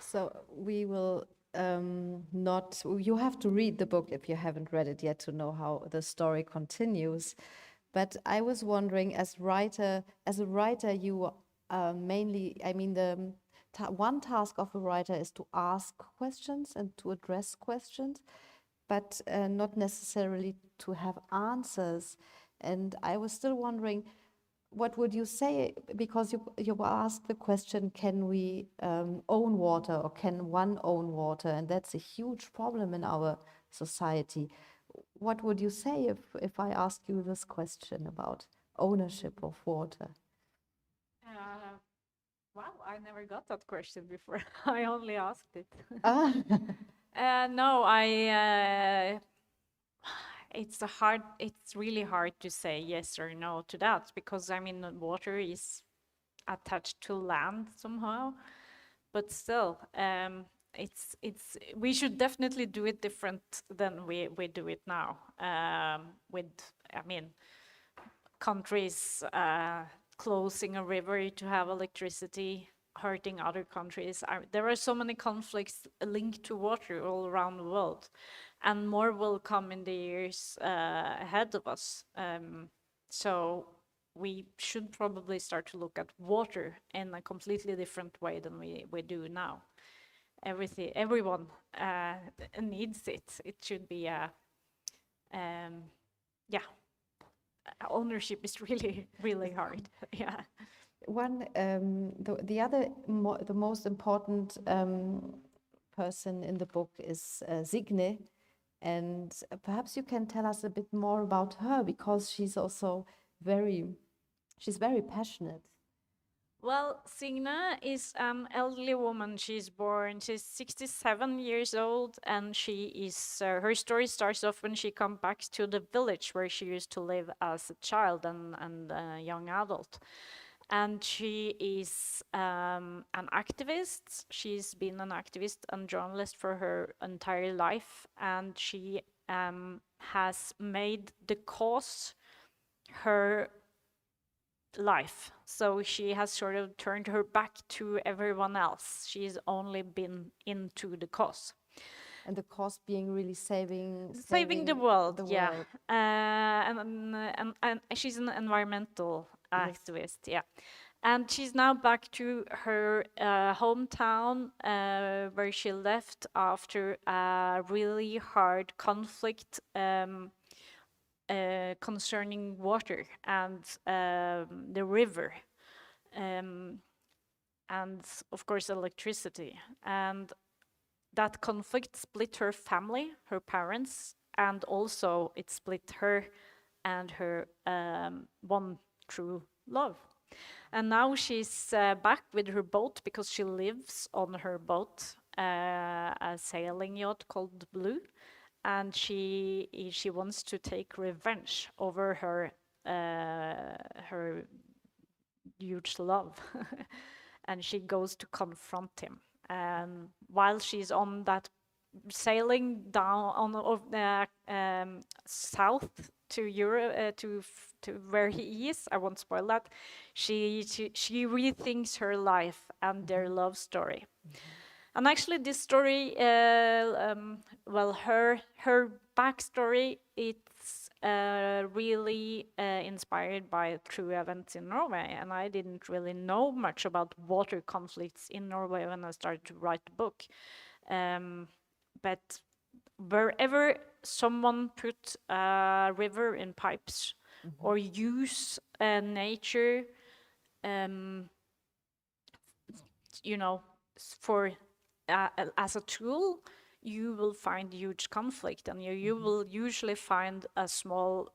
So we will not, you have to read the book if you haven't read it yet to know how the story continues. But I was wondering, as a writer, you mainly, I mean, one task of a writer is to ask questions and to address questions, but not necessarily to have answers. And I was still wondering, what would you say, because you were asked the question, can we own water, or can one own water? And that's a huge problem in our society. What would you say if I ask you this question about ownership of water? Wow, I never got that question before. I only asked it. Ah. No, it's really hard to say yes or no to that, because I mean, water is attached to land somehow, but still, we should definitely do it different than we do it now. With, I mean, countries closing a river to have electricity, hurting other countries. There are so many conflicts linked to water all around the world, and more will come in the years ahead of us. So we should probably start to look at water in a completely different way than we do now. Everyone needs it. It should be yeah. Ownership is really, really hard. Yeah. One, the most important person in the book is Signe, and perhaps you can tell us a bit more about her, because she's also she's very passionate. Well, Signe is an elderly woman. She's 67 years old, and she is, her story starts off when she comes back to the village where she used to live as a child and a young adult. And she is an activist. She's been an activist and journalist for her entire life, and she has made the cause her life. So she has sort of turned her back to everyone else. She's only been into the cause. And the cause being really saving the world, the yeah. world. And she's an environmental activist, yeah. And she's now back to her hometown, where she left after a really hard conflict concerning water and the river, and of course electricity. And that conflict split her family, her parents, and also it split her and her one true love. And now she's back with her boat, because she lives on her boat, a sailing yacht called Blue. And she wants to take revenge over her her huge love, and she goes to confront him. while she's on that sailing down on south to Europe, to where he is, I won't spoil that. She rethinks her life and their love story. And actually, this story, well, her backstory, it's really inspired by true events in Norway. And I didn't really know much about water conflicts in Norway when I started to write the book. But wherever someone put a river in pipes or use nature, you know, for as a tool, you will find huge conflict, and you will usually find a small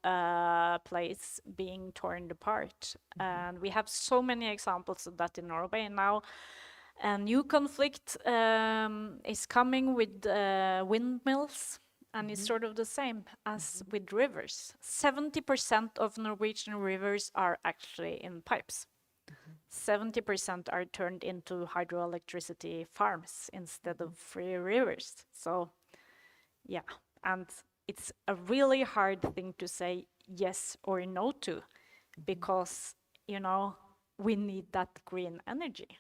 place being torn apart. And we have so many examples of that in Norway. And now a new conflict is coming with windmills, and it's sort of the same as with rivers. 70% of Norwegian rivers are actually in pipes. 70% are turned into hydroelectricity farms instead of free rivers. So, yeah, and it's a really hard thing to say yes or no to, because, you know, we need that green energy.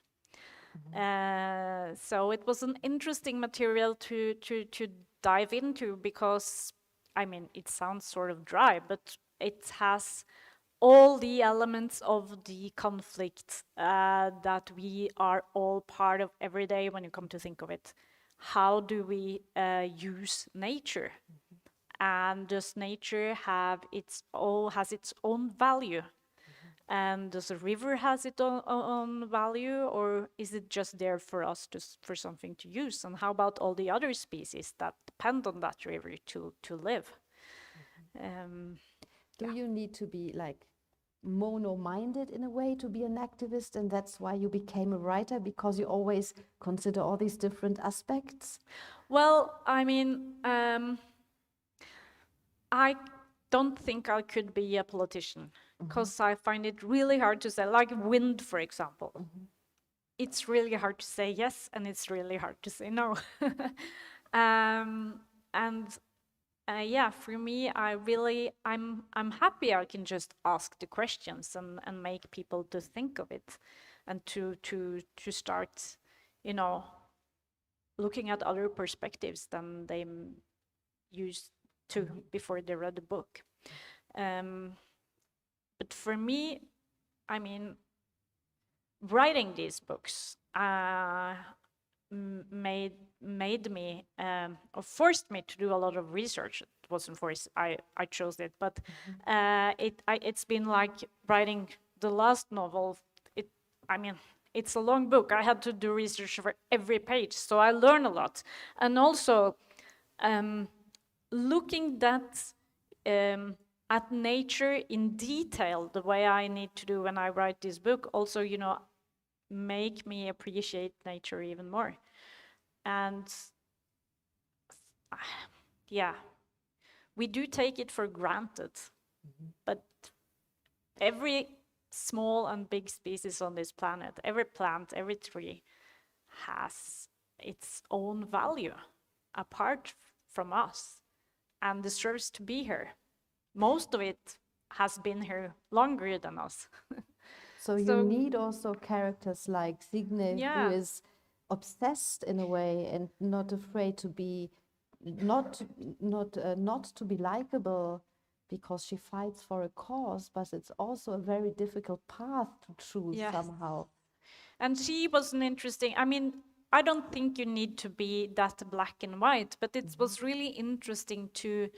So it was an interesting material to dive into, because, I mean, it sounds sort of dry, but it has all the elements of the conflict that we are all part of every day when you come to think of it. How do we use nature? And does nature have its own value? And does a river has its own value, or is it just there for us for something to use? And how about all the other species that depend on that river to live? Do you need to be like mono-minded in a way to be an activist, and that's why you became a writer, because you always consider all these different aspects? Well, I mean, I don't think I could be a politician, because I find it really hard to say, like wind, for example. It's really hard to say yes, and it's really hard to say no. Yeah, for me, I'm happy I can just ask the questions and make people to think of it, and to start, you know, looking at other perspectives than they used to before they read the book. But for me, I mean, writing these books made me or forced me to do a lot of research. It wasn't forced, I chose it, but it's been like writing the last novel. I mean, it's a long book. I had to do research for every page, so I learned a lot. And also looking at nature in detail, the way I need to do when I write this book, also, you know, make me appreciate nature even more. And yeah, we do take it for granted, but every small and big species on this planet, every plant, every tree has its own value apart from us and deserves to be here. Most of it has been here longer than us. So you need also characters like Signe, who is obsessed in a way and not afraid to be not to be likable, because she fights for a cause, but it's also a very difficult path to choose somehow. And she was an interesting, I mean, I don't think you need to be that black and white, but it was really interesting to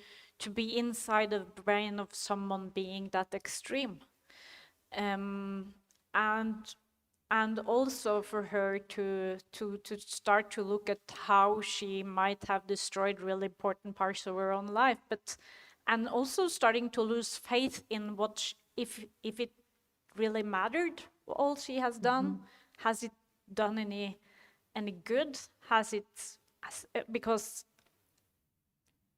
be inside the brain of someone being that extreme. And also for her to start to look at how she might have destroyed really important parts of her own life, and also starting to lose faith in what if it really mattered, all she has done. Has it done any good? Has it, because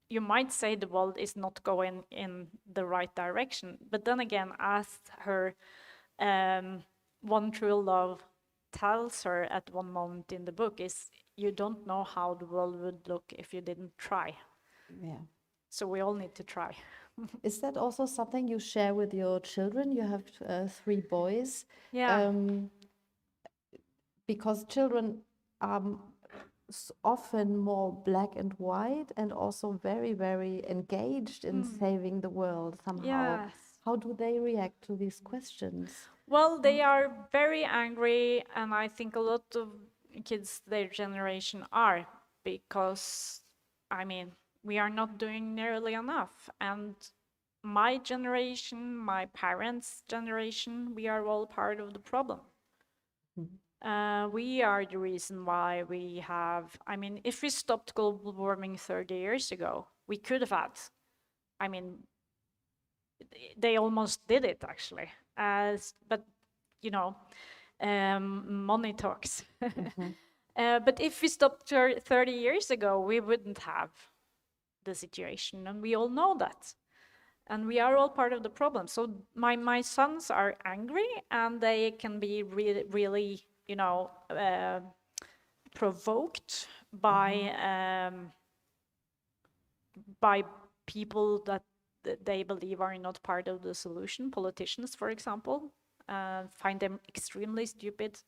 you might say the world is not going in the right direction, but then again, as her one true love tells her at one moment in the book is, you don't know how the world would look if you didn't try. Yeah. So we all need to try. Is that also something you share with your children? You have 3 boys. Yeah. Because children are often more black and white and also very, very engaged in saving the world somehow. Yes. How do they react to these questions? Well, they are very angry, and I think a lot of kids their generation are, because, I mean, we are not doing nearly enough. And my generation, my parents' generation, we are all part of the problem. We are the reason why we have, I mean, if we stopped global warming 30 years ago, we could have had, I mean, they almost did it actually, but you know, money talks. But if we stopped 30 years ago, we wouldn't have the situation, and we all know that. And we are all part of the problem. So my sons are angry, and they can be really, you know, provoked by people that they believe are not part of the solution. Politicians, for example, find them extremely stupid.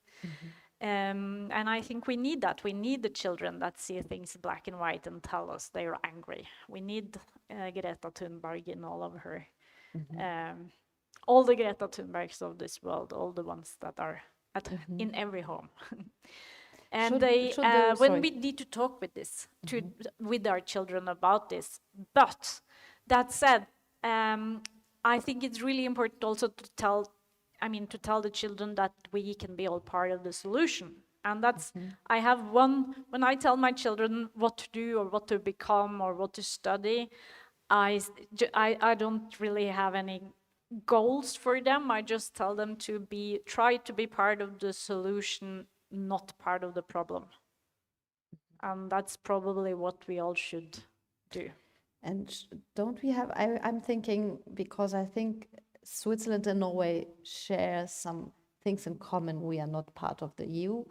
And I think we need that. We need the children that see things black and white and tell us they are angry. We need Greta Thunberg and all of her, all the Greta Thunbergs of this world, all the ones that are in every home. And when we need to talk with this, with our children about this. But that said, I think it's really important also to tell the children that we can be all part of the solution. And that's, I have when I tell my children what to do or what to become or what to study, I don't really have any goals for them. I just tell them to try to be part of the solution, not part of the problem. And that's probably what we all should do. And don't we have, I'm thinking, because I think Switzerland and Norway share some things in common. We are not part of the EU.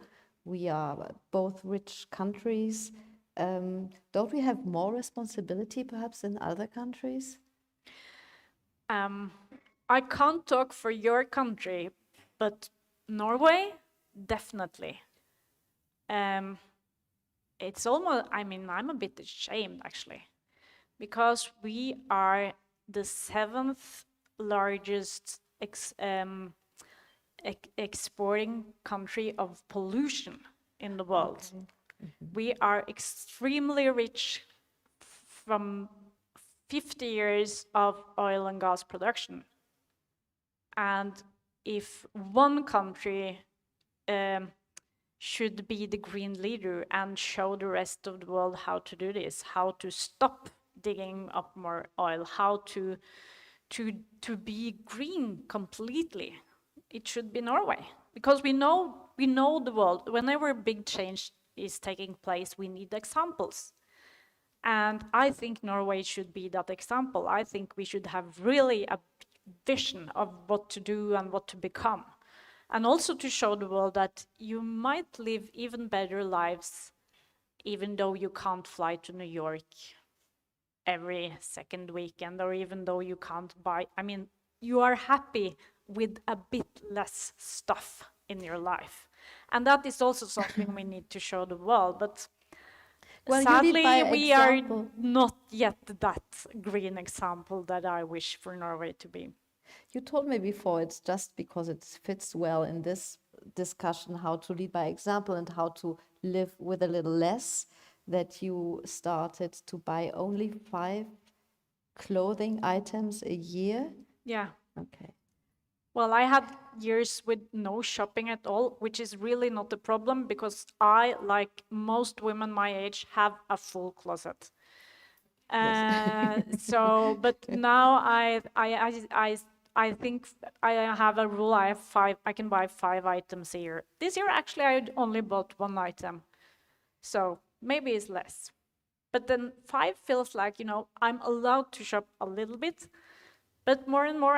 We are both rich countries. Don't we have more responsibility perhaps than other countries? I can't talk for your country, but Norway, definitely. It's almost, I mean, I'm a bit ashamed actually, because we are the 7th largest exporting country of pollution in the world. We are extremely rich from 50 years of oil and gas production. And if one country should be the green leader and show the rest of the world how to do this, how to stop digging up more oil, how to be green completely, it should be Norway. Because we know the world. Whenever a big change is taking place, we need examples. And I think Norway should be that example. I think we should have really a vision of what to do and what to become. And also to show the world that you might live even better lives even though you can't fly to New York every second weekend, or even though you can't buy, I mean, you are happy with a bit less stuff in your life. And that is also something we need to show the world. But well, sadly, we are not yet that green example that I wish for Norway to be. You told me before, it's just because it fits well in this discussion, how to lead by example and how to live with a little less, that you started to buy only 5 clothing items a year? Yeah. Okay. Well, I had years with no shopping at all, which is really not a problem because I, like most women my age, have a full closet. So, but now I think I have a rule. I can buy 5 items a year. This year, actually, I only bought 1 item. So maybe it's less. But then 5 feels like, you know, I'm allowed to shop a little bit. But more and more,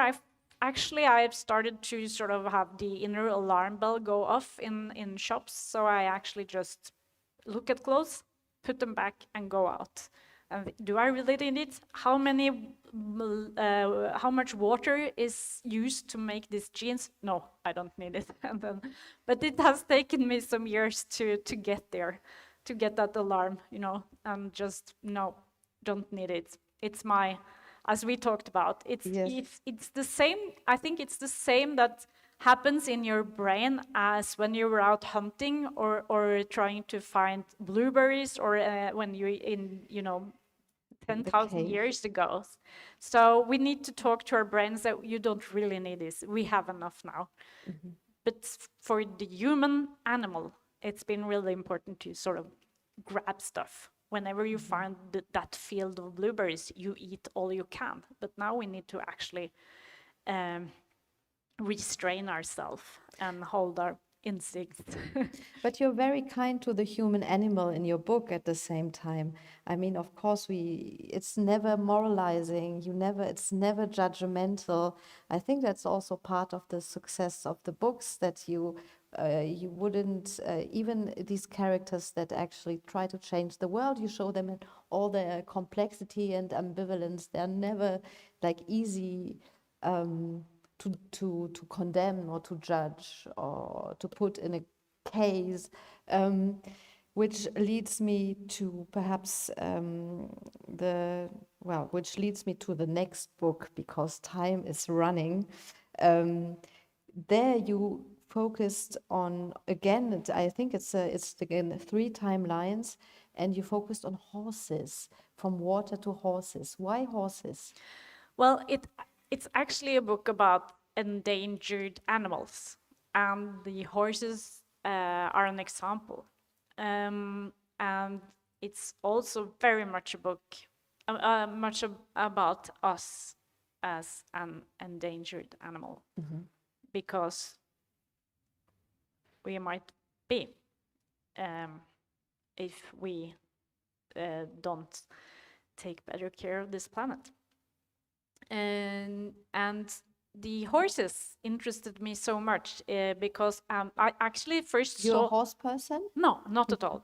I actually I've started to sort of have the inner alarm bell go off in shops. So I actually just look at clothes, put them back, and go out. And do I really need it? How much water is used to make these jeans? No, I don't need it. And then, but it has taken me some years to get there, to get that alarm, you know, and just no, don't need it. It's my, as we talked about, it's the same. I think it's the same that happens in your brain as when you were out hunting or trying to find blueberries, or when you're in, you know, 10,000 years ago. So we need to talk to our brains that you don't really need this. We have enough now. But for the human animal, it's been really important to sort of grab stuff. Whenever you find that field of blueberries, you eat all you can. But now we need to actually restrain ourselves and hold our instincts. But you're very kind to the human animal in your book at the same time. I mean, of course, it's never moralizing. It's never judgmental. I think that's also part of the success of the books, that you wouldn't, even these characters that actually try to change the world, you show them in all their complexity and ambivalence. They're never like easy to condemn or to judge or to put in a case, which leads me to perhaps which leads me to the next book, because time is running. There you focused on, again, I think it's again 3 timelines, and you focused on horses, from water to horses. Why horses? Well, it's actually a book about endangered animals, and the horses are an example. And it's also very much a book about us as an endangered animal, because we might be if we don't take better care of this planet. And the horses interested me so much because I actually first saw... You're a horse person? No, not at all.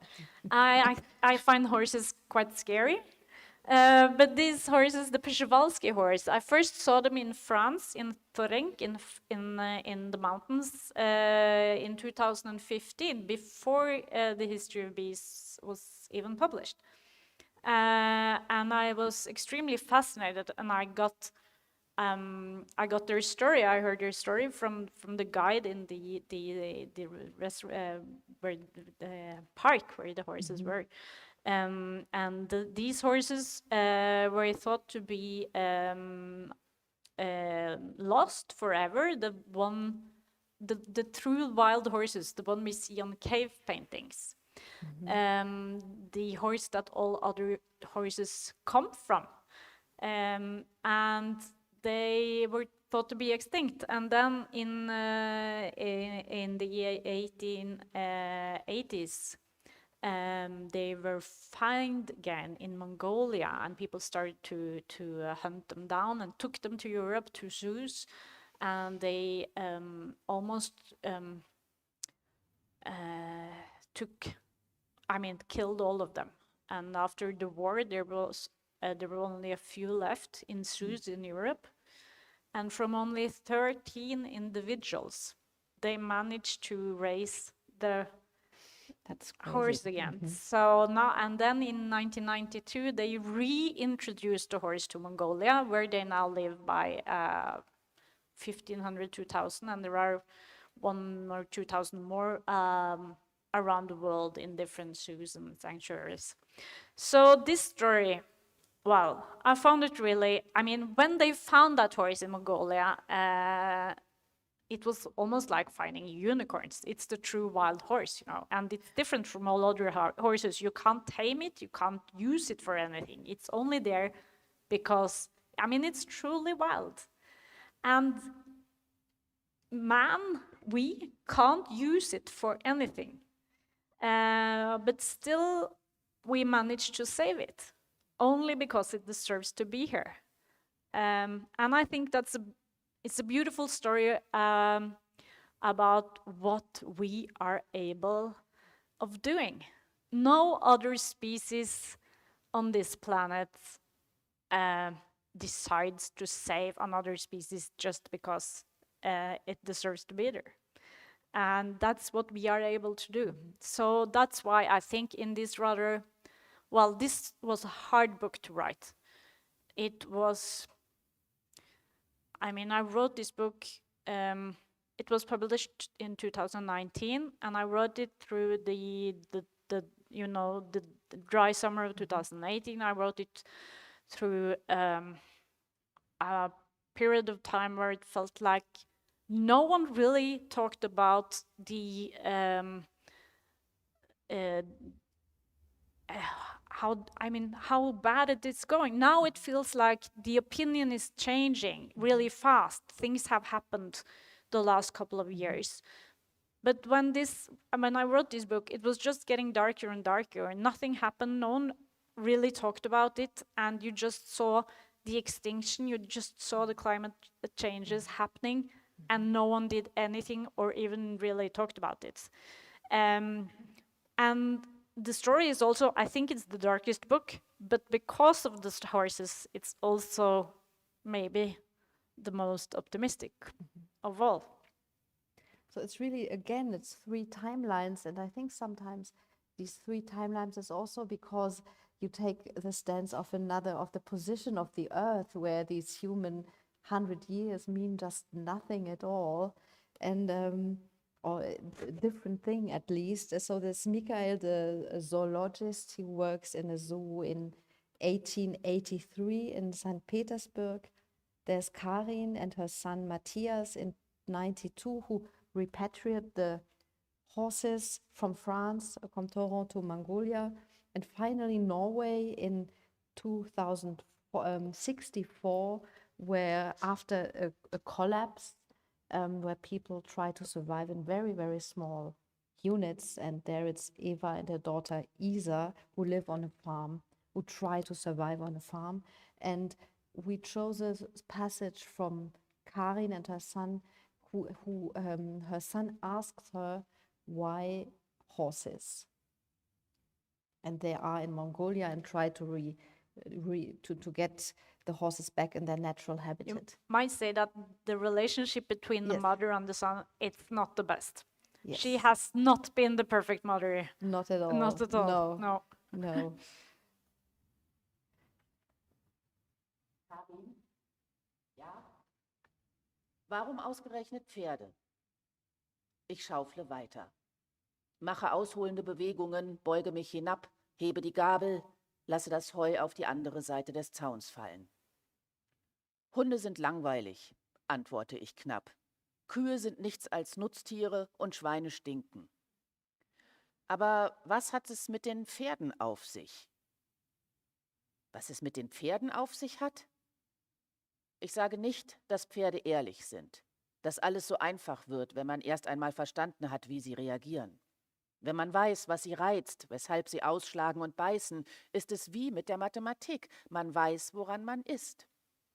I find horses quite scary. But these horses, the Przewalski horse, I first saw them in France, in Furore, in the mountains, in 2015, before the History of Bees was even published. And I was extremely fascinated, and I got their story. I heard their story from the guide in the park where the horses were. And these horses were thought to be lost forever. The true wild horses, the one we see on cave paintings. The horse that all other horses come from. And they were thought to be extinct. And then in the 1880s, they were found again in Mongolia, and people started to hunt them down and took them to Europe, to zoos, and they almost killed all of them. And after the war, there were only a few left in zoos in Europe, and from only 13 individuals, they managed to raise the horse again. So now, and then in 1992, they reintroduced the horse to Mongolia, where they now live by 1,500, 2,000, and there are 1,000 or 2,000 more around the world in different zoos and sanctuaries. So this story, well, I found it really, when they found that horse in Mongolia, it was almost like finding unicorns. It's the true wild horse, and it's different from all other horses. You can't tame it, you can't use it for anything. It's only there because, it's truly wild. And we can't use it for anything. But still, we managed to save it, only because it deserves to be here. And I think that's it's a beautiful story about what we are able of doing. No other species on this planet decides to save another species just because it deserves to be there. And that's what we are able to do. So that's why I think in this rather, well, this was a hard book to write. It was, I mean, I wrote this book, it was published in 2019, and I wrote it through the dry summer of 2018. I wrote it through a period of time where it felt like no one really talked about the how bad it is going. Now it feels like the opinion is changing really fast. Things have happened the last couple of years. But when I wrote this book, it was just getting darker and darker, and nothing happened. No one really talked about it, and you just saw the extinction, you just saw the climate changes happening, and no one did anything or even really talked about it. And the story is also, I think it's the darkest book, but because of the horses, it's also maybe the most optimistic of all. So it's really, again, it's 3 timelines, and I think sometimes these 3 timelines is also because you take the stance of the position of the earth, where these human 100 years mean just nothing at all, and or a different thing at least. So there's Michael, the zoologist, he works in a zoo in 1883 in St. Petersburg. There's Karin and her son Matthias in 92, who repatriate the horses from France, from Toronto to Mongolia. And finally Norway in 2064, where after a collapse, where people try to survive in very, very small units, and there it's Eva and her daughter Isa, who live on a farm, who try to survive on a farm. And we chose a passage from Karin and her son, who her son asks her, why horses? And they are in Mongolia and try to to get the horses back in their natural habitat. You might say that the relationship between the mother and the son, it's not the best. Yes. She has not been the perfect mother. Not at all. Not at all. No. No. Ja? Warum ausgerechnet Pferde? Ich schaufle weiter. Mache ausholende Bewegungen, beuge mich hinab, hebe die Gabel, lasse das Heu auf die andere Seite des Zauns fallen. Hunde sind langweilig, antworte ich knapp. Kühe sind nichts als Nutztiere und Schweine stinken. Aber was hat es mit den Pferden auf sich? Was es mit den Pferden auf sich hat? Ich sage nicht, dass Pferde ehrlich sind, dass alles so einfach wird, wenn man erst einmal verstanden hat, wie sie reagieren. Wenn man weiß, was sie reizt, weshalb sie ausschlagen und beißen, ist es wie mit der Mathematik. Man weiß, woran man ist.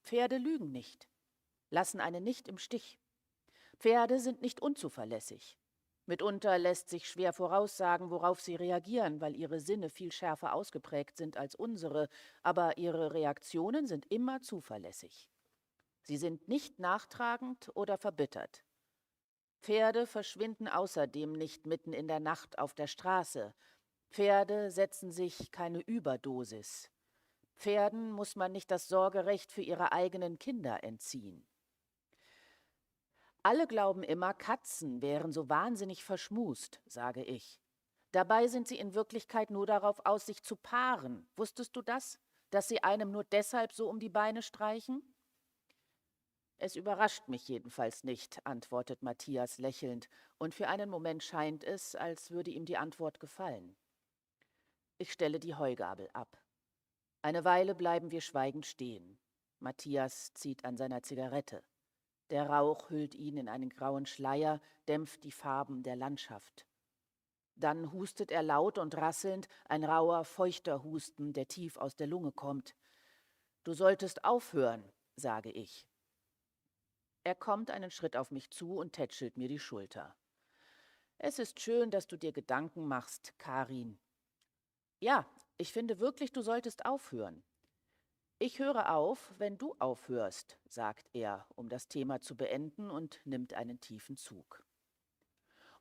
Pferde lügen nicht, lassen einen nicht im Stich. Pferde sind nicht unzuverlässig. Mitunter lässt sich schwer voraussagen, worauf sie reagieren, weil ihre Sinne viel schärfer ausgeprägt sind als unsere, aber ihre Reaktionen sind immer zuverlässig. Sie sind nicht nachtragend oder verbittert. Pferde verschwinden außerdem nicht mitten in der Nacht auf der Straße. Pferde setzen sich keine Überdosis. Pferden muss man nicht das Sorgerecht für ihre eigenen Kinder entziehen. Alle glauben immer, Katzen wären so wahnsinnig verschmust, sage ich. Dabei sind sie in Wirklichkeit nur darauf aus, sich zu paaren. Wusstest du das? Dass sie einem nur deshalb so um die Beine streichen? Es überrascht mich jedenfalls nicht, antwortet Matthias lächelnd, und für einen Moment scheint es, als würde ihm die Antwort gefallen. Ich stelle die Heugabel ab. Eine Weile bleiben wir schweigend stehen. Matthias zieht an seiner Zigarette. Der Rauch hüllt ihn in einen grauen Schleier, dämpft die Farben der Landschaft. Dann hustet er laut und rasselnd, ein rauer, feuchter Husten, der tief aus der Lunge kommt. Du solltest aufhören, sage ich. Er kommt einen Schritt auf mich zu und tätschelt mir die Schulter. Es ist schön, dass du dir Gedanken machst, Karin. Ja, ich finde wirklich, du solltest aufhören. Ich höre auf, wenn du aufhörst, sagt er, um das Thema zu beenden und nimmt einen tiefen Zug.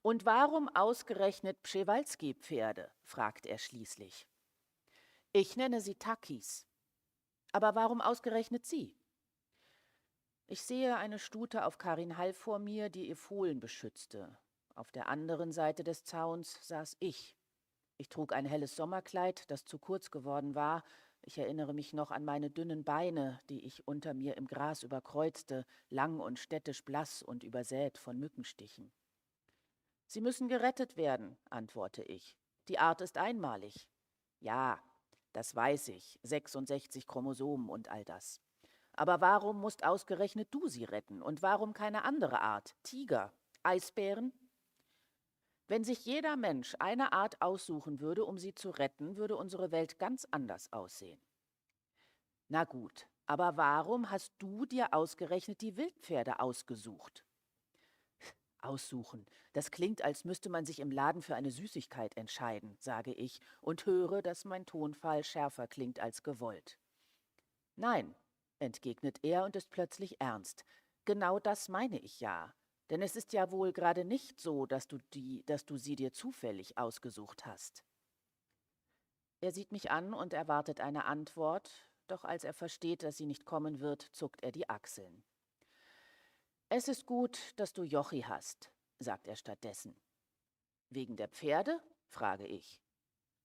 Und warum ausgerechnet Przewalski-Pferde, fragt er schließlich. Ich nenne sie Takis. Aber warum ausgerechnet sie? Ich sehe eine Stute auf Karin Hall vor mir, die ihr Fohlen beschützte. Auf der anderen Seite des Zauns saß ich. Ich trug ein helles Sommerkleid, das zu kurz geworden war. Ich erinnere mich noch an meine dünnen Beine, die ich unter mir im Gras überkreuzte, lang und städtisch blass und übersät von Mückenstichen. Sie müssen gerettet werden, antworte ich. Die Art ist einmalig. Ja, das weiß ich, 66 Chromosomen und all das. Aber warum musst ausgerechnet du sie retten und warum keine andere Art? Tiger, Eisbären? Wenn sich jeder Mensch eine Art aussuchen würde, um sie zu retten, würde unsere Welt ganz anders aussehen. Na gut, aber warum hast du dir ausgerechnet die Wildpferde ausgesucht? Aussuchen, das klingt, als müsste man sich im Laden für eine Süßigkeit entscheiden, sage ich und höre, dass mein Tonfall schärfer klingt als gewollt. Nein, entgegnet er und ist plötzlich ernst. Genau das meine ich ja. Denn es ist ja wohl gerade nicht so, dass du sie dir zufällig ausgesucht hast. Er sieht mich an und erwartet eine Antwort, doch als er versteht, dass sie nicht kommen wird, zuckt er die Achseln. Es ist gut, dass du Jochi hast, sagt er stattdessen. Wegen der Pferde? Frage ich.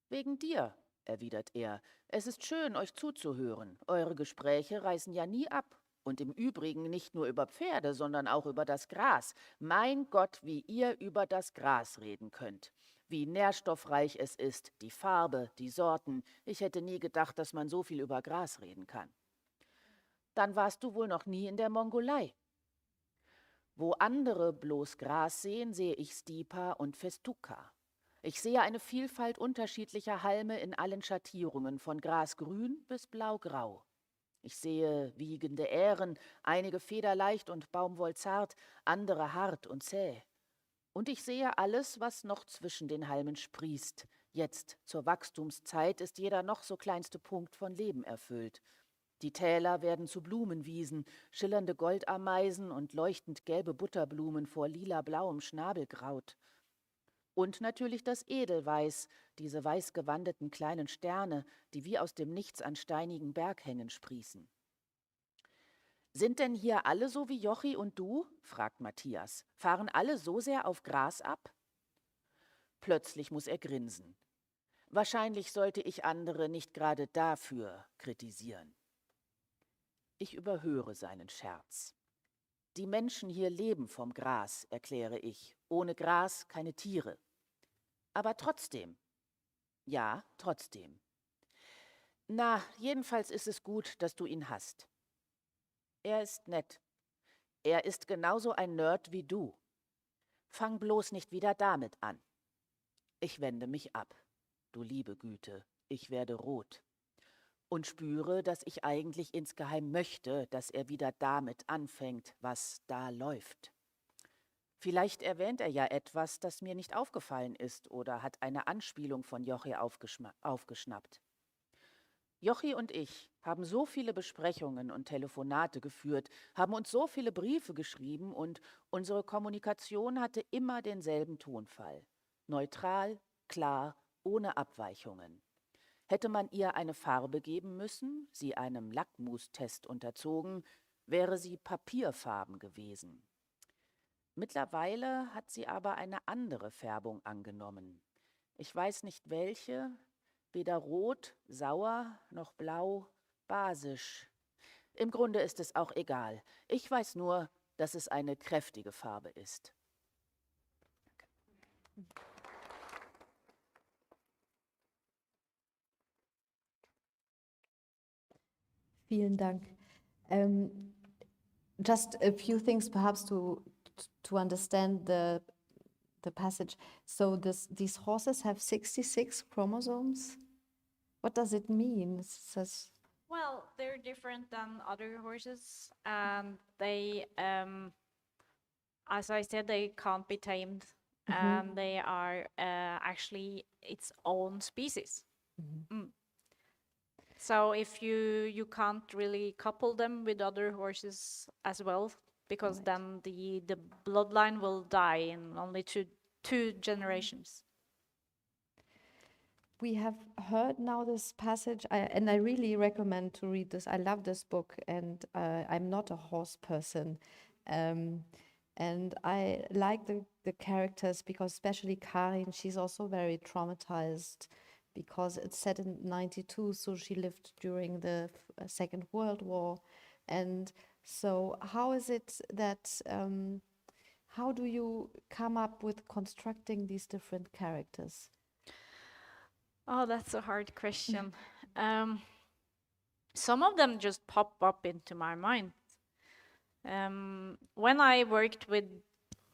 Wegen dir, erwidert er. Es ist schön, euch zuzuhören. Eure Gespräche reißen ja nie ab. Und im Übrigen nicht nur über Pferde, sondern auch über das Gras. Mein Gott, wie ihr über das Gras reden könnt. Wie nährstoffreich es ist, die Farbe, die Sorten. Ich hätte nie gedacht, dass man so viel über Gras reden kann. Dann warst du wohl noch nie in der Mongolei. Wo andere bloß Gras sehen, sehe ich Stipa und Festuca. Ich sehe eine Vielfalt unterschiedlicher Halme in allen Schattierungen, von grasgrün bis blaugrau. Ich sehe wiegende Ähren, einige federleicht und baumwollzart, andere hart und zäh. Und ich sehe alles, was noch zwischen den Halmen sprießt. Jetzt, zur Wachstumszeit, ist jeder noch so kleinste Punkt von Leben erfüllt. Die Täler werden zu Blumenwiesen, schillernde Goldameisen und leuchtend gelbe Butterblumen vor lila-blauem Schnabelkraut. Und natürlich das Edelweiß, diese weißgewandeten kleinen Sterne, die wie aus dem Nichts an steinigen Berghängen sprießen. »Sind denn hier alle so wie Jochi und du?« fragt Matthias. »Fahren alle so sehr auf Gras ab?« Plötzlich muss er grinsen. Wahrscheinlich sollte ich andere nicht gerade dafür kritisieren. Ich überhöre seinen Scherz. Die Menschen hier leben vom Gras, erkläre ich. Ohne Gras keine Tiere. Aber trotzdem. Ja, trotzdem. Na, jedenfalls ist es gut, dass du ihn hast. Er ist nett. Er ist genauso ein Nerd wie du. Fang bloß nicht wieder damit an. Ich wende mich ab. Du liebe Güte, ich werde rot. Und spüre, dass ich eigentlich insgeheim möchte, dass er wieder damit anfängt, was da läuft. Vielleicht erwähnt er ja etwas, das mir nicht aufgefallen ist oder hat eine Anspielung von Jochi aufgeschnappt. Jochi und ich haben so viele Besprechungen und Telefonate geführt, haben uns so viele Briefe geschrieben und unsere Kommunikation hatte immer denselben Tonfall. Neutral, klar, ohne Abweichungen. Hätte man ihr eine Farbe geben müssen, sie einem Lackmustest unterzogen, wäre sie papierfarben gewesen. Mittlerweile hat sie aber eine andere Färbung angenommen. Ich weiß nicht welche, weder rot, sauer, noch blau, basisch. Im Grunde ist es auch egal. Ich weiß nur, dass es eine kräftige Farbe ist. Vielen Dank. Just a few things perhaps to understand the passage. So these horses have 66 chromosomes. What does it mean? It says Well, they're different than other horses, and they, as I said, they can't be tamed, and they are actually its own species. So if you can't really couple them with other horses as well, because then the bloodline will die in only two generations. We have heard now this passage, and I really recommend to read this. I love this book, and I'm not a horse person. And I like the characters because especially Karin, she's also very traumatized because it's set in 92, so she lived during the Second World War. And so how is it that, how do you come up with constructing these different characters? Oh, that's a hard question. Some of them just pop up into my mind. When I worked with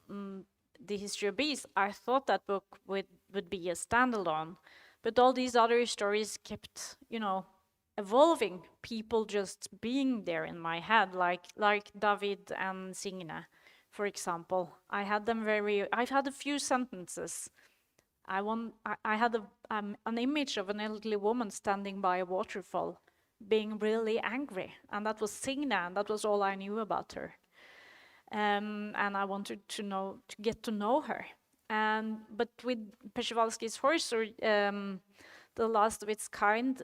The History of Bees, I thought that book would be a standalone, but all these other stories kept, evolving. People just being there in my head, like David and Signe, for example. I've had a few sentences. I had an image of an elderly woman standing by a waterfall, being really angry, and that was Signe, and that was all I knew about her. And I wanted to get to know her. But with Przewalski's horse, or The Last of Its Kind,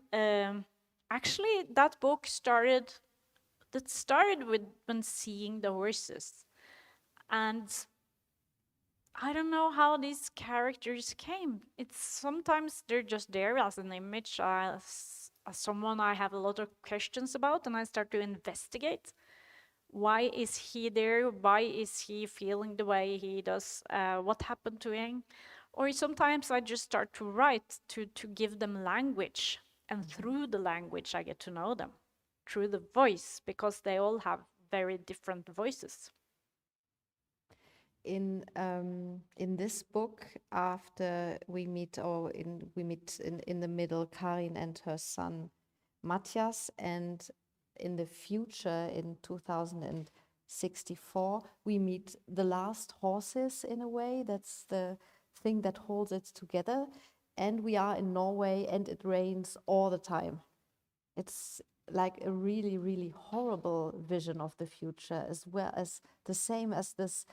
actually that book started with when seeing the horses, and I don't know how these characters came. It's sometimes they're just there as an image, as someone I have a lot of questions about, and I start to investigate. Why is he there? Why is he feeling the way he does? What happened to him? Or sometimes I just start to write to give them language, and through the language I get to know them, through the voice, because they all have very different voices. In this book, after we meet, in the middle Karin and her son Matthias, and in the future, in 2064, we meet the last horses in a way. That's the thing that holds it together. And we are in Norway, and it rains all the time. It's like a really, really horrible vision of the future, as well as the same as this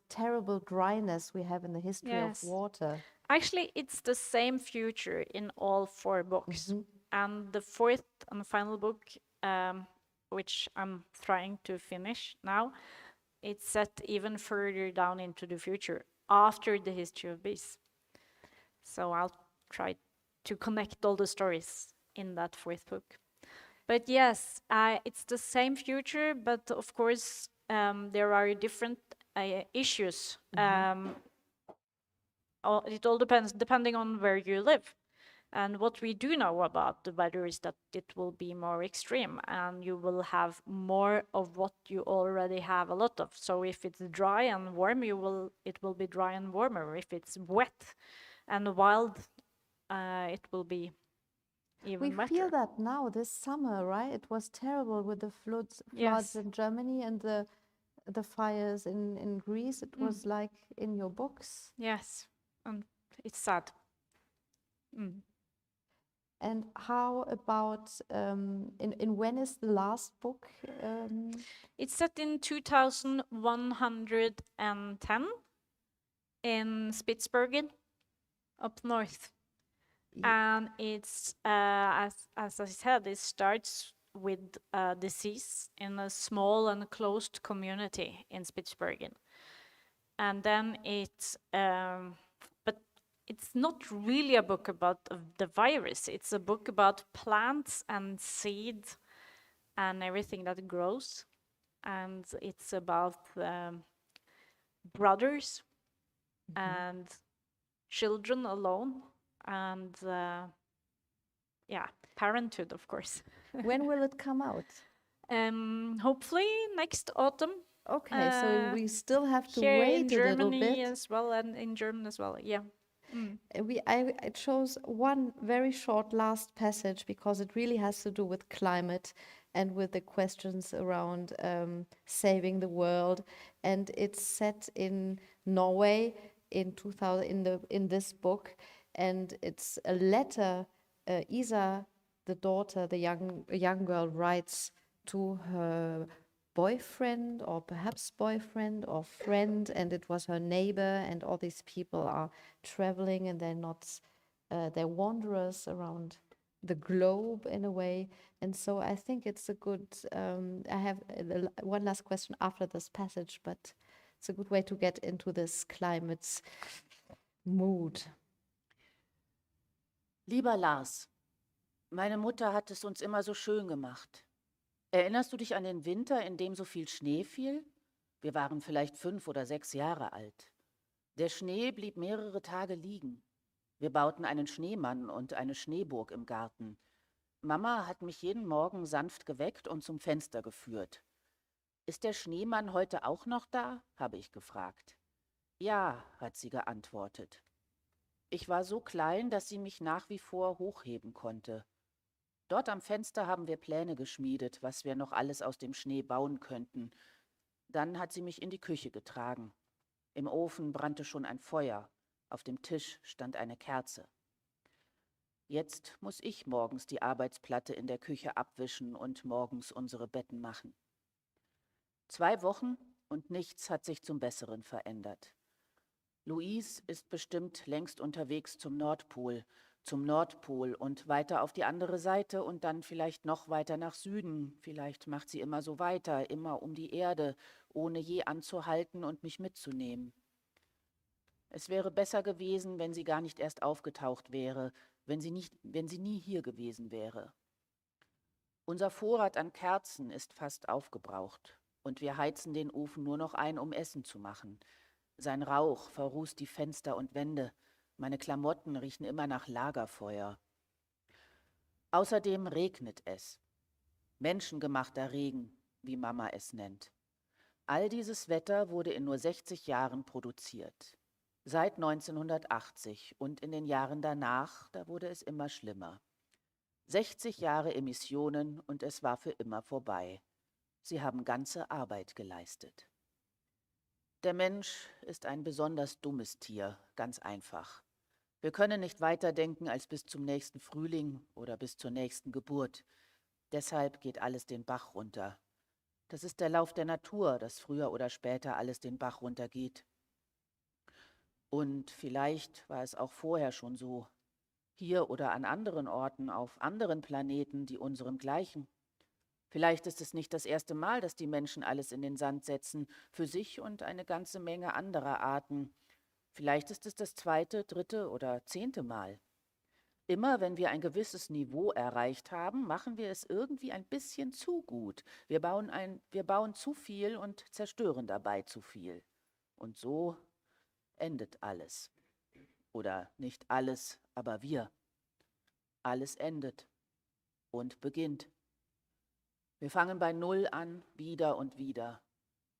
terrible dryness we have in the history of water. Actually, it's the same future in all 4 books. And the 4th and final book, which I'm trying to finish now, it's set even further down into the future, after the history of bees. So I'll try to connect all the stories in that 4th book. But yes, it's the same future, but of course there are different issues. It all depends, depending on where you live. And what we do know about the weather is that it will be more extreme, and you will have more of what you already have a lot of. So if it's dry and warm, it will be dry and warmer. If it's wet and wild, it will be even wetter. We feel that now this summer, right? It was terrible with the floods in Germany and the fires in Greece. It was like in your books. Yes, and it's sad. And how about, in when is the last book? It's set in 2110 in Spitsbergen, up north. And it's, as I said, it starts with disease in a small and closed community in Spitsbergen. And then it's, but it's not really a book about the virus. It's a book about plants and seed and everything that grows. And it's about brothers and children alone. And parenthood, of course. When will it come out? Hopefully next autumn. Okay, so we still have to here wait in a little bit. Germany as well, and in German as well, yeah. I chose one very short last passage because it really has to do with climate. and with the questions around saving the world. And it's set in Norway in 2000 in this book, and it's a letter Isa, the daughter, the young girl, writes to her boyfriend or perhaps boyfriend or friend, and it was her neighbor, and all these people are traveling and they're not they're wanderers around the globe in a way. And so I think it's a good I have one last question after this passage, but it's a good way to get into this climate mood. Lieber Lars, meine Mutter hat es uns immer so schön gemacht. Erinnerst du dich an den Winter, in dem so viel Schnee fiel? Wir waren vielleicht 5 oder 6 Jahre alt. Der Schnee blieb mehrere Tage liegen. Wir bauten einen Schneemann und eine Schneeburg im Garten. Mama hat mich jeden Morgen sanft geweckt und zum Fenster geführt. Ist der Schneemann heute auch noch da? Habe ich gefragt. Ja, hat sie geantwortet. Ich war so klein, dass sie mich nach wie vor hochheben konnte. Dort am Fenster haben wir Pläne geschmiedet, was wir noch alles aus dem Schnee bauen könnten. Dann hat sie mich in die Küche getragen. Im Ofen brannte schon ein Feuer. Auf dem Tisch stand eine Kerze. Jetzt muss ich morgens die Arbeitsplatte in der Küche abwischen und morgens unsere Betten machen. 2 Wochen und nichts hat sich zum Besseren verändert. Louise ist bestimmt längst unterwegs zum Nordpol und weiter auf die andere Seite und dann vielleicht noch weiter nach Süden. Vielleicht macht sie immer so weiter, immer um die Erde, ohne je anzuhalten und mich mitzunehmen. Es wäre besser gewesen, wenn sie gar nicht erst aufgetaucht wäre, wenn sie nie hier gewesen wäre. Unser Vorrat an Kerzen ist fast aufgebraucht und wir heizen den Ofen nur noch ein, um Essen zu machen. Sein Rauch verrußt die Fenster und Wände. Meine Klamotten riechen immer nach Lagerfeuer. Außerdem regnet es. Menschengemachter Regen, wie Mama es nennt. All dieses Wetter wurde in nur 60 Jahren produziert. Seit 1980 und in den Jahren danach, da wurde es immer schlimmer. 60 Jahre Emissionen und es war für immer vorbei. Sie haben ganze Arbeit geleistet. Der Mensch ist ein besonders dummes Tier, ganz einfach. Wir können nicht weiterdenken als bis zum nächsten Frühling oder bis zur nächsten Geburt. Deshalb geht alles den Bach runter. Das ist der Lauf der Natur, dass früher oder später alles den Bach runtergeht. Und vielleicht war es auch vorher schon so, hier oder an anderen Orten, auf anderen Planeten, die unserem gleichen. Vielleicht ist es nicht das erste Mal, dass die Menschen alles in den Sand setzen, für sich und eine ganze Menge anderer Arten. Vielleicht ist es das 2., 3. oder 10. Mal. Immer wenn wir ein gewisses Niveau erreicht haben, machen wir es irgendwie ein bisschen zu gut. Wir bauen zu viel und zerstören dabei zu viel. Und so endet alles. Oder nicht alles, aber wir. Alles endet und beginnt. Wir fangen bei Null an, wieder und wieder.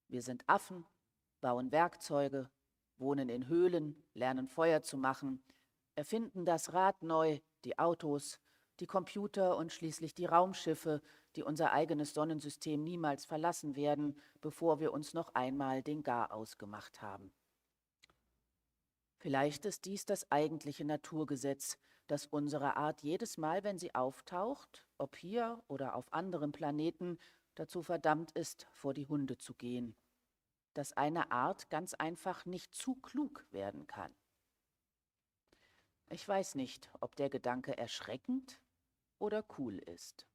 Wir sind Affen, bauen Werkzeuge, wohnen in Höhlen, lernen Feuer zu machen, erfinden das Rad neu, die Autos, die Computer und schließlich die Raumschiffe, die unser eigenes Sonnensystem niemals verlassen werden, bevor wir uns noch einmal den Garaus gemacht haben. Vielleicht ist dies das eigentliche Naturgesetz, dass unsere Art jedes Mal, wenn sie auftaucht, ob hier oder auf anderen Planeten, dazu verdammt ist, vor die Hunde zu gehen. Dass eine Art ganz einfach nicht zu klug werden kann. Ich weiß nicht, ob der Gedanke erschreckend oder cool ist.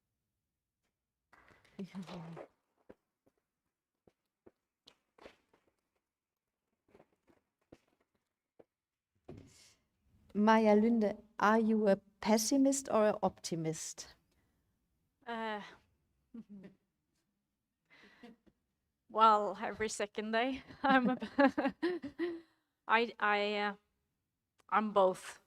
Maja Lunde, are you a pessimist or an optimist? Well, every second day, I'm both.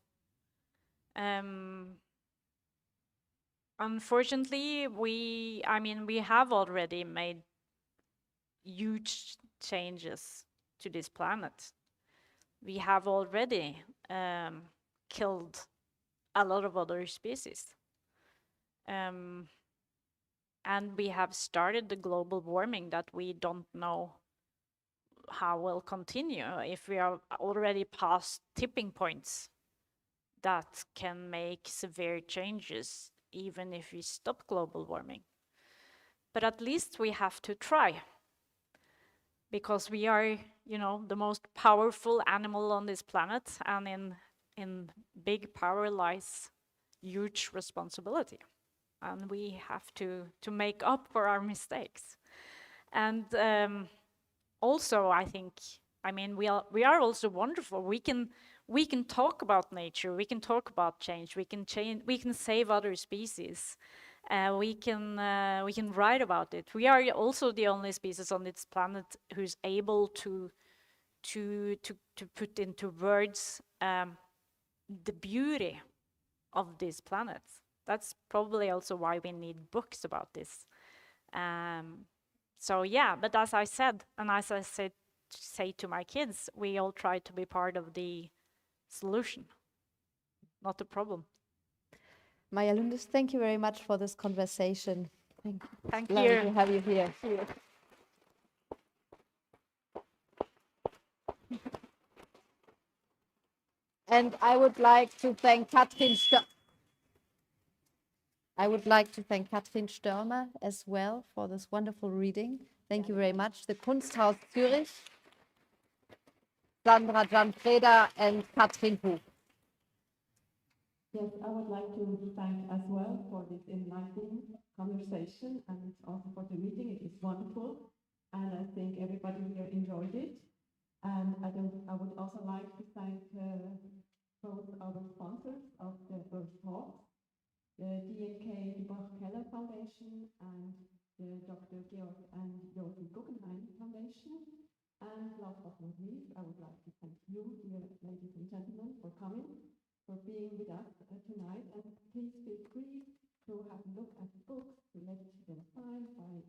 Unfortunately, we have already made huge changes to this planet. We have already killed a lot of other species. And we have started the global warming that we don't know how will continue if we are already past tipping points that can make severe changes even if we stop global warming. But at least we have to try, because we are, the most powerful animal on this planet, and in big power lies huge responsibility. And we have to make up for our mistakes. And also, I think, we are also wonderful. We can talk about nature. We can talk about change. We can save other species. We can write about it. We are also the only species on this planet who's able to put into words the beauty of this planet. That's probably also why we need books about this. So yeah, but as I said, and as I say to my kids, we all try to be part of the solution, not the problem. Maja Lunde, thank you very much for this conversation. Thank Lovely you. to have you here. And I would like to thank Katrin Störmer as well for this wonderful reading. Thank you very much. The Kunsthaus Zürich, Sandra Jan-Freda and Katrin Buch. Yes, I would like to thank as well for this enlightening conversation and also for the reading. It was wonderful, and I think everybody here enjoyed it. And I would also like to thank both our sponsors of the first talks, the D&K Keller Foundation and the Dr. Georg and Joachim Guggenheim Foundation. And last but not least, I would like to thank you, dear ladies and gentlemen, for coming, for being with us tonight. And please feel free to have a look at the books. The lectures are signed by